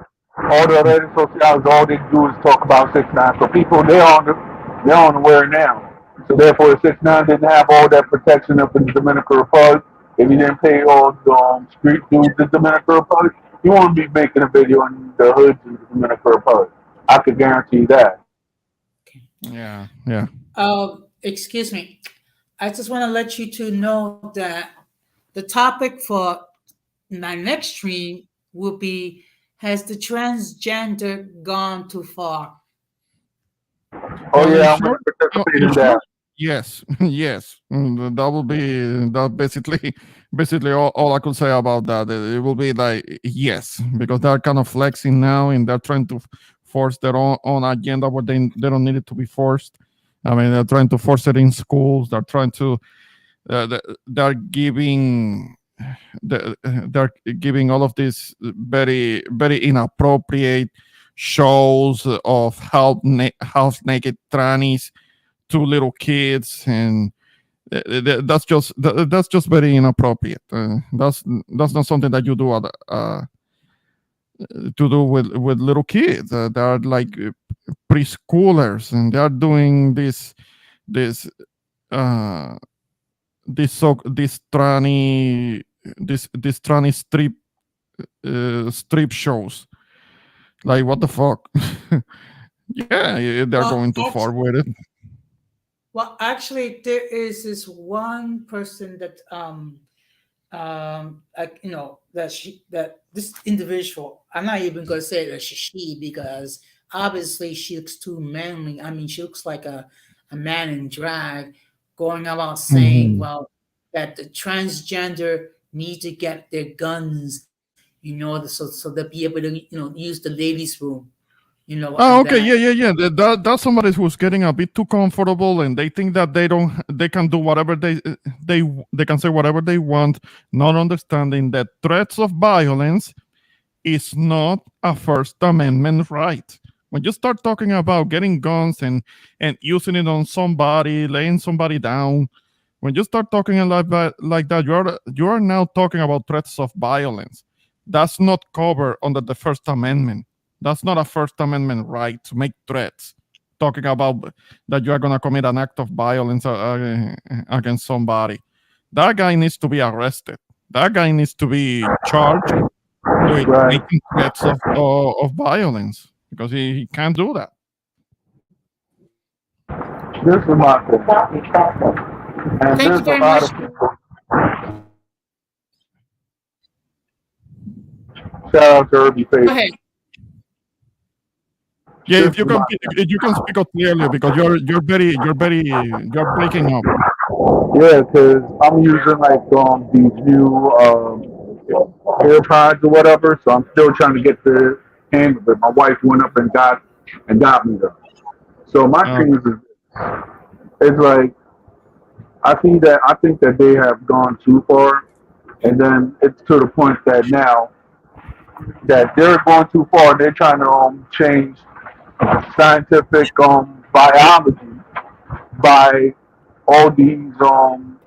all the redes sociales, all they do is talk about 6ix9ine. So people they're on the wear now. So therefore, if 6ix9ine didn't have all that protection up in the Dominican Republic, if he didn't pay all the street dudes in the Dominican Republic, he won't be making a video in the hoods in the Dominican Republic. I could guarantee that. Yeah, yeah. Excuse me. I just want to let you two know that the topic for my next stream will be, has the transgender gone too far? Oh In yeah, I'm going short, to participate in in that. short, yes, yes. That will be that basically all I could say about that. It will be like yes, because they're kind of flexing now, and they're trying to force their own agenda where they don't need it to be forced. I mean, they're trying to force it in schools. They're trying to they're giving they're giving all of these very very inappropriate shows of half naked trannies to little kids, and that's just very inappropriate. That's not something that you do to do with little kids. They are like preschoolers, and they are doing this uh this tranny this tranny strip shows. Like what the fuck? Yeah, they're Well, going too far with it. Well, actually, there is this one person that that this individual, I'm not even going to say that she, because obviously she looks too manly. I mean, she looks like a man in drag, going about saying, Hmm. well, that the transgender need to get their guns, so they'll be able to use the ladies room, and Oh, okay, that. yeah, yeah, yeah. That's somebody who's getting a bit too comfortable, and they think that they can do whatever they they can say whatever they want, not understanding that threats of violence is not a First Amendment right. When you start talking about getting guns and using it on somebody, laying somebody down, when you start talking like that, you are now talking about threats of violence. That's not covered under the First Amendment. That's not a First Amendment right to make threats. Talking about that you are going to commit an act of violence against somebody. That guy needs to be arrested. That guy needs to be charged with Right. making threats of violence because he can't do that. This is my thing. And Thank there's you a very lot much. of people. Shout out to Herbie Go Faith. ahead. Yeah, This if you is can my if you can speak up clearly because you're breaking up. Yeah, because I'm using like these new AirPods or whatever, so I'm still trying to get the hang of it. My wife went up and got me them. So my Uh, thing is like I think that they have gone too far, and then it's to the point that now that they're going too far, they're trying to change scientific biology by all these um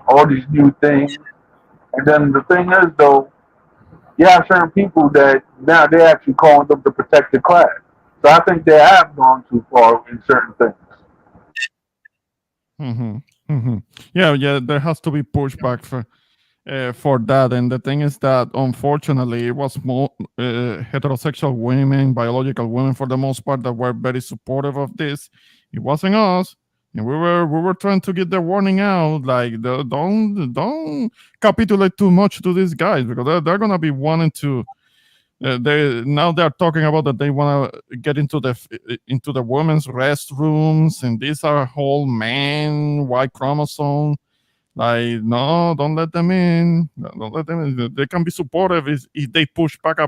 all these new things. And then the thing is though, you have certain people that now they're actually calling them the protected class. So I think they have gone too far in certain things. hmm hmm Yeah, yeah. There has to be pushback for that, and the thing is that unfortunately, it was more heterosexual women, biological women, for the most part, that were very supportive of this. It wasn't us. And we were trying to get the warning out, like don't capitulate too much to these guys because they're gonna be wanting to they now they're talking about that they want to get into the women's restrooms, and these are whole man Y chromosome. Like, no, don't let them in. Don't let them in. They can be supportive if they push back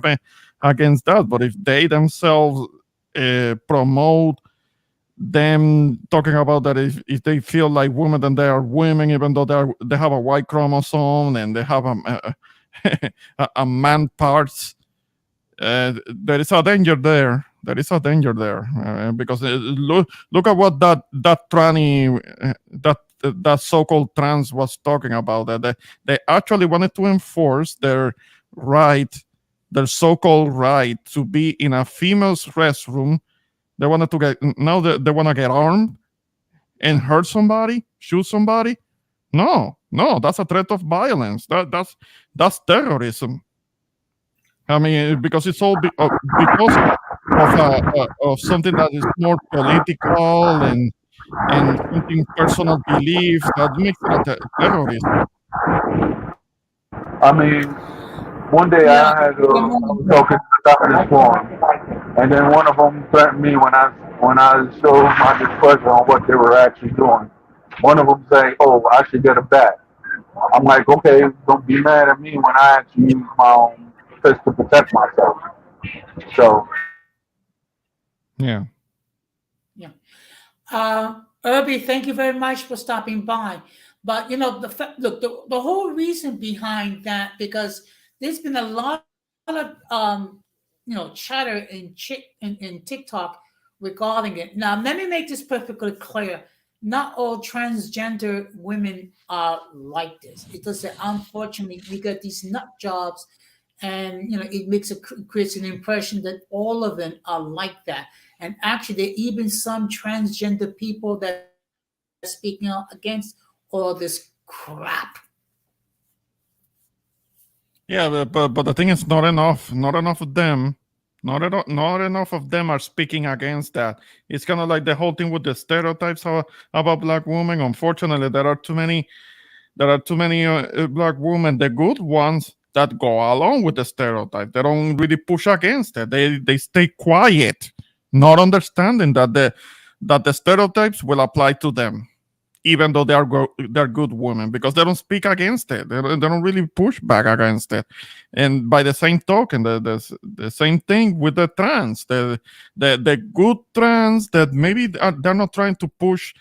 against that, but if they themselves promote them talking about that, if they feel like women, then they are women, even though they have a Y chromosome and they have a man parts, there is a danger there. There is a danger there because look at what that tranny that so-called trans was talking about. That they actually wanted to enforce right, their so-called right to be in a female's restroom. They wanted to get now they want to get armed and hurt somebody, shoot somebody. No, no, that's a threat of violence. That's terrorism. I mean, because it's all because of something that is more political and something personal belief that makes it a terrorism. I mean, one day Yeah, I Ramon. was talking to this forum, and then one of them threatened me when I showed my displeasure on what they were actually doing. One of them saying, "Oh, I should get a bat." I'm like, okay, don't be mad at me when I actually use my own fist to protect myself. So Yeah. Yeah. Irby, thank you very much for stopping by. But look, the whole reason behind that, because there's been a lot of chatter in TikTok regarding it. Now, let me make this perfectly clear. Not all transgender women are like this. It does. Unfortunately, we get these nut jobs, and it creates an impression that all of them are like that. And actually, there are even some transgender people that are speaking out against all this crap. Yeah, but the thing is not enough. Not enough of them. Not enough of them are speaking against that. It's kind of like the whole thing with the stereotypes about black women. Unfortunately, there are too many. There are too many black women, the good ones, that go along with the stereotype. They don't really push against it. They stay quiet, not understanding that the stereotypes will apply to them, even though they're good women, because they don't speak against it. They don't really push back against it. And by the same token, the same thing with the trans, the good trans that maybe they're not trying to push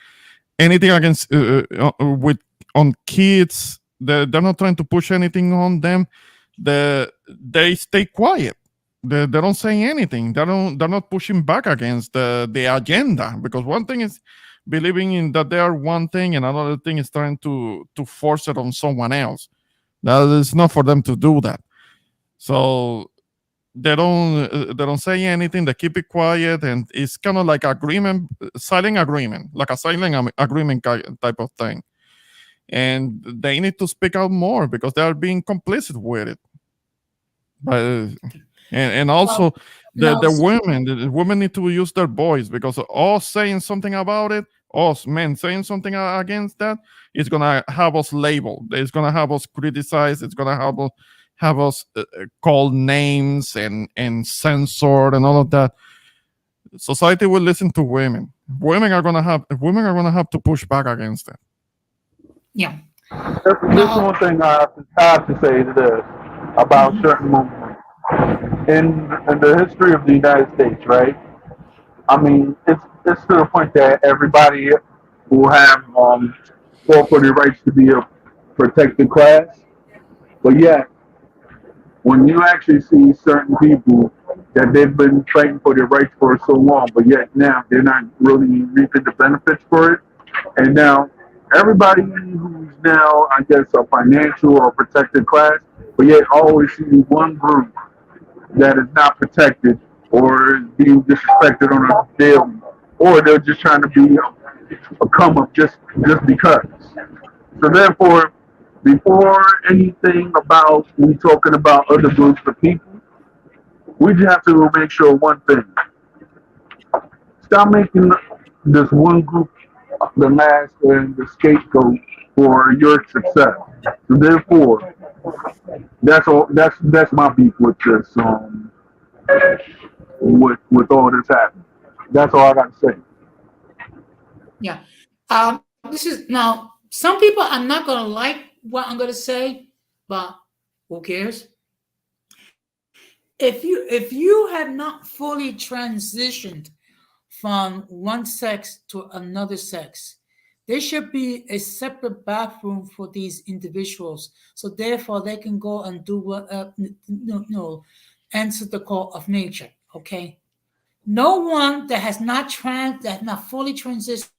anything against with on kids. They're not trying to push anything on them. They stay quiet. They don't say anything. They're not pushing back against the agenda, because one thing is believing in that they are one thing, and another thing is trying to force it on someone else. That is not for them to do that. So they don't say anything. They keep it quiet, and it's kind of like agreement, silent agreement, like a silent agreement type of thing. And they need to speak out more because they are being complicit with it. But and Well, also now, the women need to use their voice, because us saying something about it, us men saying something against that, is gonna have us labeled. It's gonna have us criticized. It's gonna have us called names and censored and all of that. Society will listen to women. Women are gonna have to push back against it. yeah. This Now, one thing I have to say to this about mhm, certain movements in the history of the United States, right? I mean, it's to the point that everybody will have fought for their rights to be a protected class, but yet when you actually see certain people that they've been fighting for their rights for so long, but yet now they're not really reaping the benefits for it, and now everybody who's now, I guess, a financial or protected class, but yet always see one group that is not protected or is being disrespected on a daily, or they're just trying to be a come up just because. So therefore, before anything about we talking about other groups of people, we just have to make sure one thing: stop making this one group the master and the scapegoat for your success. So therefore, that's all. That's my beef with this. With all this happening. That's all I got to say. yeah. This is now. Some people are not gonna like what I'm gonna say, but who cares? If you have not fully transitioned from one sex to another sex, there should be a separate bathroom for these individuals, so therefore they can go and do what no, answer the call of nature. Okay, no one that has not fully transitioned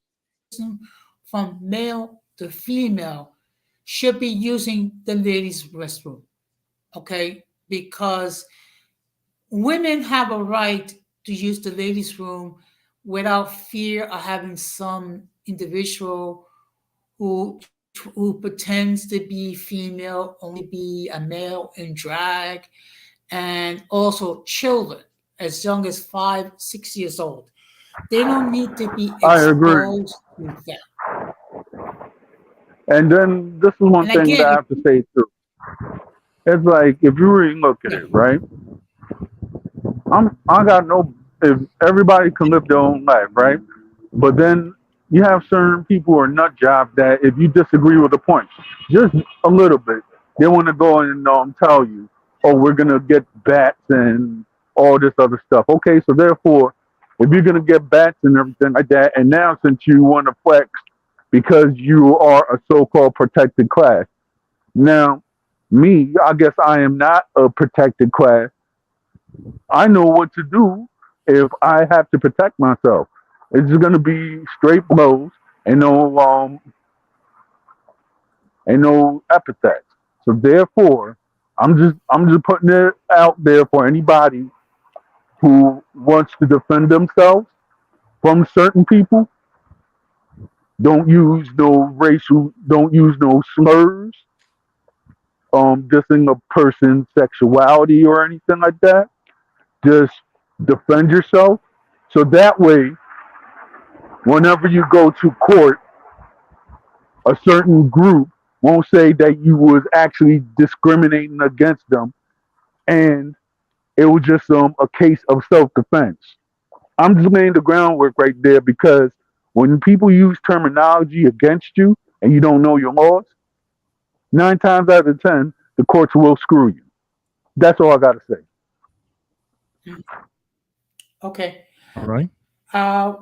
from male to female should be using the ladies' restroom. Okay, because women have a right to use the ladies' room without fear of having some individual who pretends to be female only to be a male in drag, and also children as young as 5, 6 years old. They don't need to be I agree. exposed to that. And then this is one And thing that again, I have to say too. It's like if you really look at yeah, it, right? I got no. If everybody can live their own life, right? But then you have certain people or nut jobs that if you disagree with a point, just a little bit, they want to go and tell you, oh, we're gonna get bats and all this other stuff. Okay, so therefore, if you're gonna get bats and everything like that, and now since you want to flex because you are a so-called protected class, now me, I guess I am not a protected class. I know what to do if I have to protect myself. It's just gonna be straight blows and no epithets. So therefore, I'm just putting it out there for anybody who wants to defend themselves from certain people. Don't use no racial. Don't use no slurs. Dissing a person's sexuality or anything like that. Just defend yourself. So that way, whenever you go to court, a certain group won't say that you was actually discriminating against them, and it was just a case of self-defense. I'm just laying the groundwork right there because when people use terminology against you and you don't know your laws, 9 times out of 10, the courts will screw you. That's all I got to say. Okay. All right.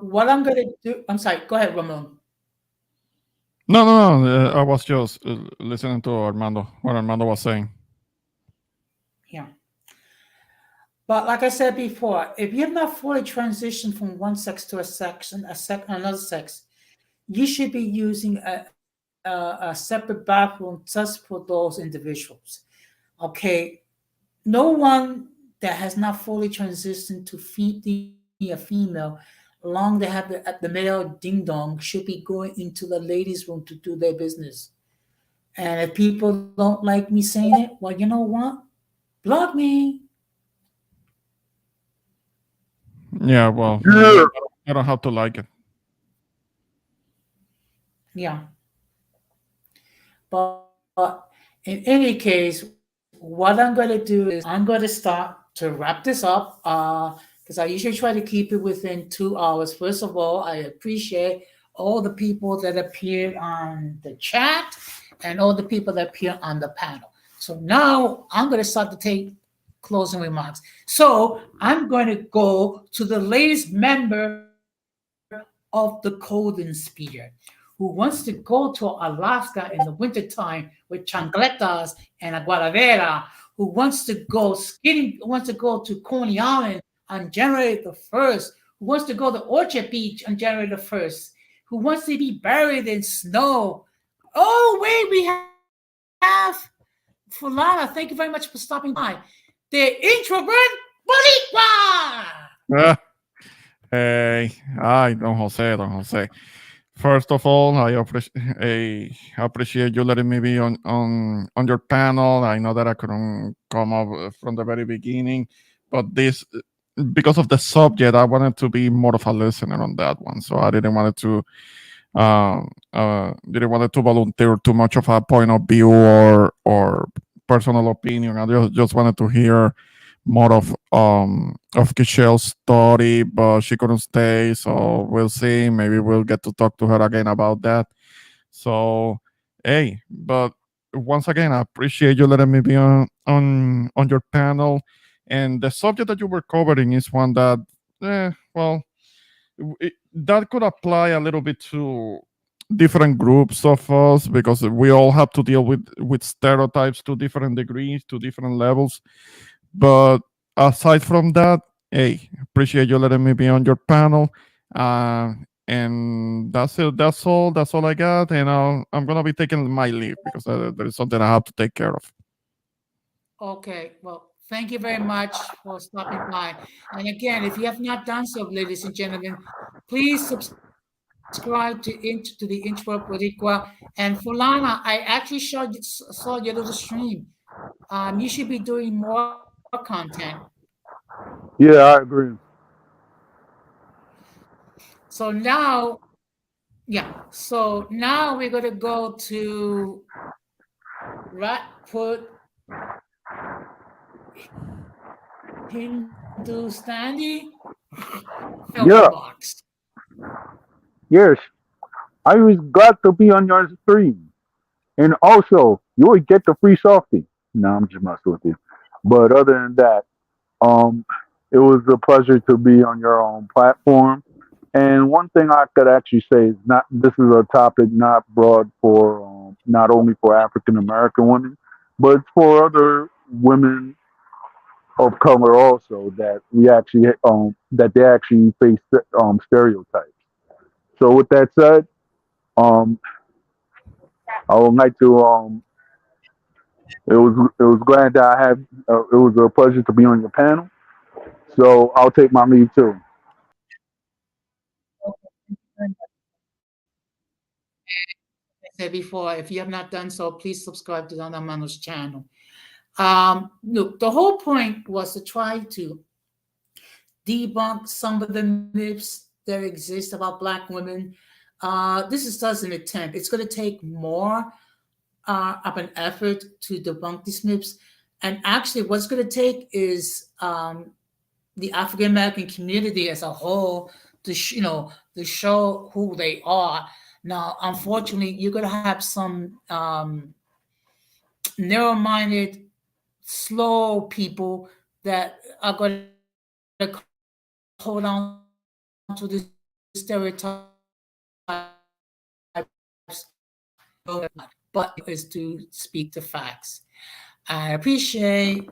What I'm gonna do? I'm sorry. Go ahead, Ramon. No, no, no. I was just listening to Armando, what Armando was saying. Yeah. But like I said before, if you're not fully transitioned from one sex to a sex and another sex, you should be using a separate bathroom just for those individuals. Okay, no one that has not fully transitioned to be a female, long they have the male ding dong, should be going into the ladies' room to do their business. And if people don't like me saying it, well, you know what? Block me. Yeah, well, Yeah. I don't have to like it. Yeah. But in any case, what I'm going to do is I'm going to start to wrap this up because I usually try to keep it within 2 hours. First of all, I appreciate all the people that appeared on the chat and all the people that appear on the panel. So now I'm going to start to take closing remarks. So I'm going to go to the latest member of the Golden Spear who wants to go to Alaska in the wintertime with chancletas and a guaravera, who wants to go skiing, who wants to go to Coney Island on January the 1st, who wants to go to Orchard Beach on January the 1st, who wants to be buried in snow. Oh, wait, we have Fulana. Thank you very much for stopping by. The introvert Boricua. Ah, hey, ay, don Jose, don Jose. First of all, I appreciate you letting me be on your panel. I know that I couldn't come up from the very beginning, but this because of the subject, I wanted to be more of a listener on that one. So I didn't want to volunteer too much of a point of view or personal opinion. I just wanted to hear more of Kishelle's story, but she couldn't stay, so we'll see. Maybe we'll get to talk to her again about that. So, hey, but once again, I appreciate you letting me be on your panel. And the subject that you were covering is one that, well, that could apply a little bit to different groups of us because we all have to deal with stereotypes to different degrees, to different levels. But aside from that, hey, appreciate you letting me be on your panel. Uh, and that's it. That's all. That's all I got. And I'm gonna be taking my leave because there is something I have to take care of. Okay, well, thank you very much for stopping by. And again, if you have not done so, ladies and gentlemen, please subscribe to the Introvert Boricua. And Fulana, I actually saw your little stream. You should be doing more content. Yeah, I agree. So now, yeah. So now we're gonna go to Ratput Hindustani Filter Yeah, Box. yes. I was glad to be on your stream. And also, you will get the free softie. No, I'm just messing with you. But other than that, um, it was a pleasure to be on your own platform. And one thing I could actually say is not this is a topic not broad for not only for African American women, but for other women of color also that we actually that they actually face stereotypes. So with that said, um, I would like to it was glad that I had it was a pleasure to be on your panel. So I'll take my leave too. I said before, if you have not done so, please subscribe to Don Armando's channel. Look, the whole point was to try to debunk some of the myths that exist about Black women. This is just an attempt. It's going to take more of an effort to debunk these myths. And actually, what's going to take is the African American community as a whole to to show who they are. Now, unfortunately, you're going to have some narrow-minded, slow people that are going to hold on to the stereotypes, but is to speak the facts. I appreciate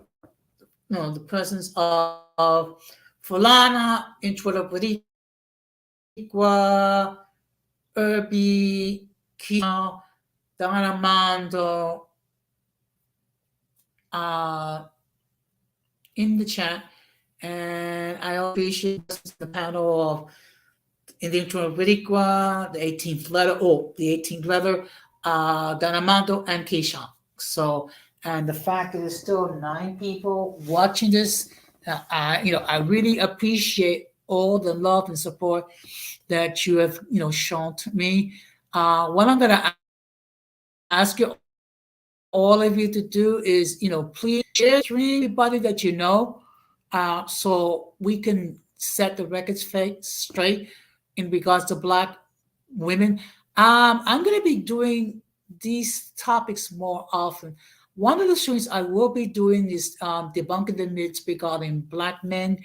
the presence of Fulana, Intro Boricua, Irby, Kino, Don Armando in the chat. And I appreciate the panel of in the Intro Boricua, the 18th letter, Don Armando and Keisha. So, and the fact that there's still 9 people watching this, I really appreciate all the love and support that you have, shown to me. What I'm going to ask you, all of you, to do is, please share everybody that you know, so we can set the records straight in regards to Black women. I'm going to be doing these topics more often. One of the things I will be doing is debunking the myths regarding Black men,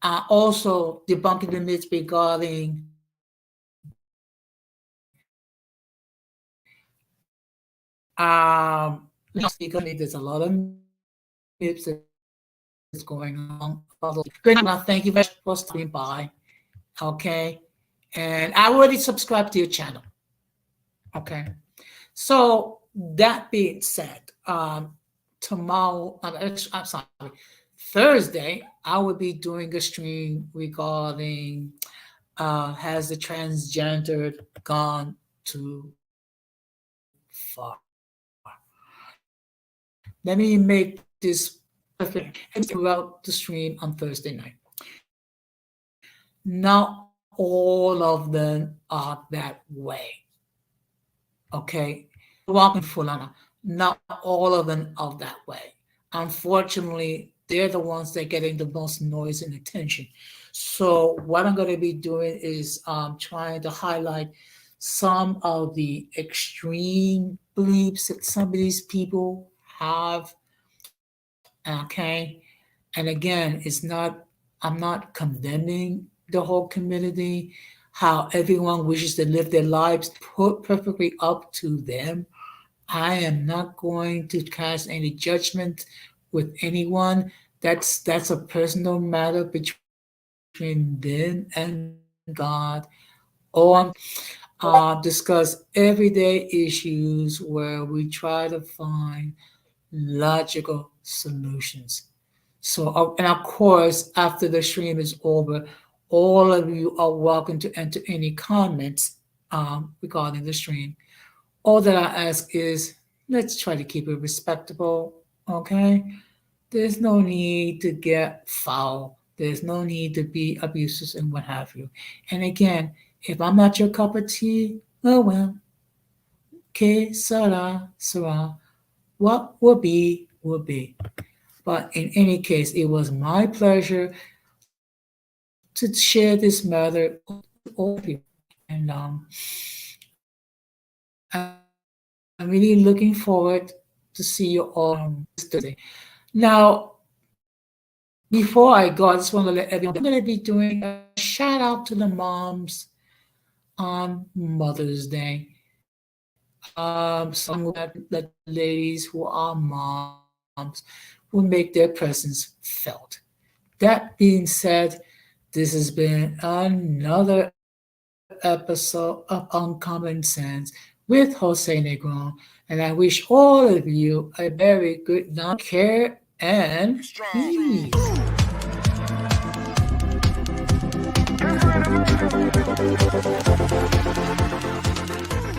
also debunking the myths regarding because there's a lot of myths that's going on. Good enough. Thank you very much for stopping by. Okay. And I already subscribed to your channel. Okay. So that being said, tomorrow, I'm sorry, Thursday, I will be doing a stream regarding has the transgender gone too far? Let me make this perfect throughout the stream on Thursday night. Not all of them are that way. Okay, walking Fulana, not all of them are that way. Unfortunately, they're the ones that are getting the most noise and attention. So what I'm going to be doing is trying to highlight some of the extreme beliefs that some of these people have. Okay, and again, I'm not condemning the whole community. How everyone wishes to live their lives perfectly up to them. I am not going to cast any judgment with anyone. That's a personal matter between them and God. Or discuss everyday issues where we try to find logical solutions. So, and of course, after the stream is over, all of you are welcome to enter any comments regarding the stream. All that I ask is let's try to keep it respectable, okay? There's no need to get foul. There's no need to be abusive and what have you. And again, if I'm not your cup of tea, oh well. Que sera, sera. What will be, will be. But in any case, it was my pleasure to share this matter with all of you. And I'm really looking forward to see you all this Thursday. Now, before I go, I just want to let everyone know I'm going to be doing a shout out to the moms on Mother's Day. Some that ladies who are moms will make their presence felt. That being said, this has been another episode of Uncommon Sense with Jose Negron, and I wish all of you a very good night, care, and peace.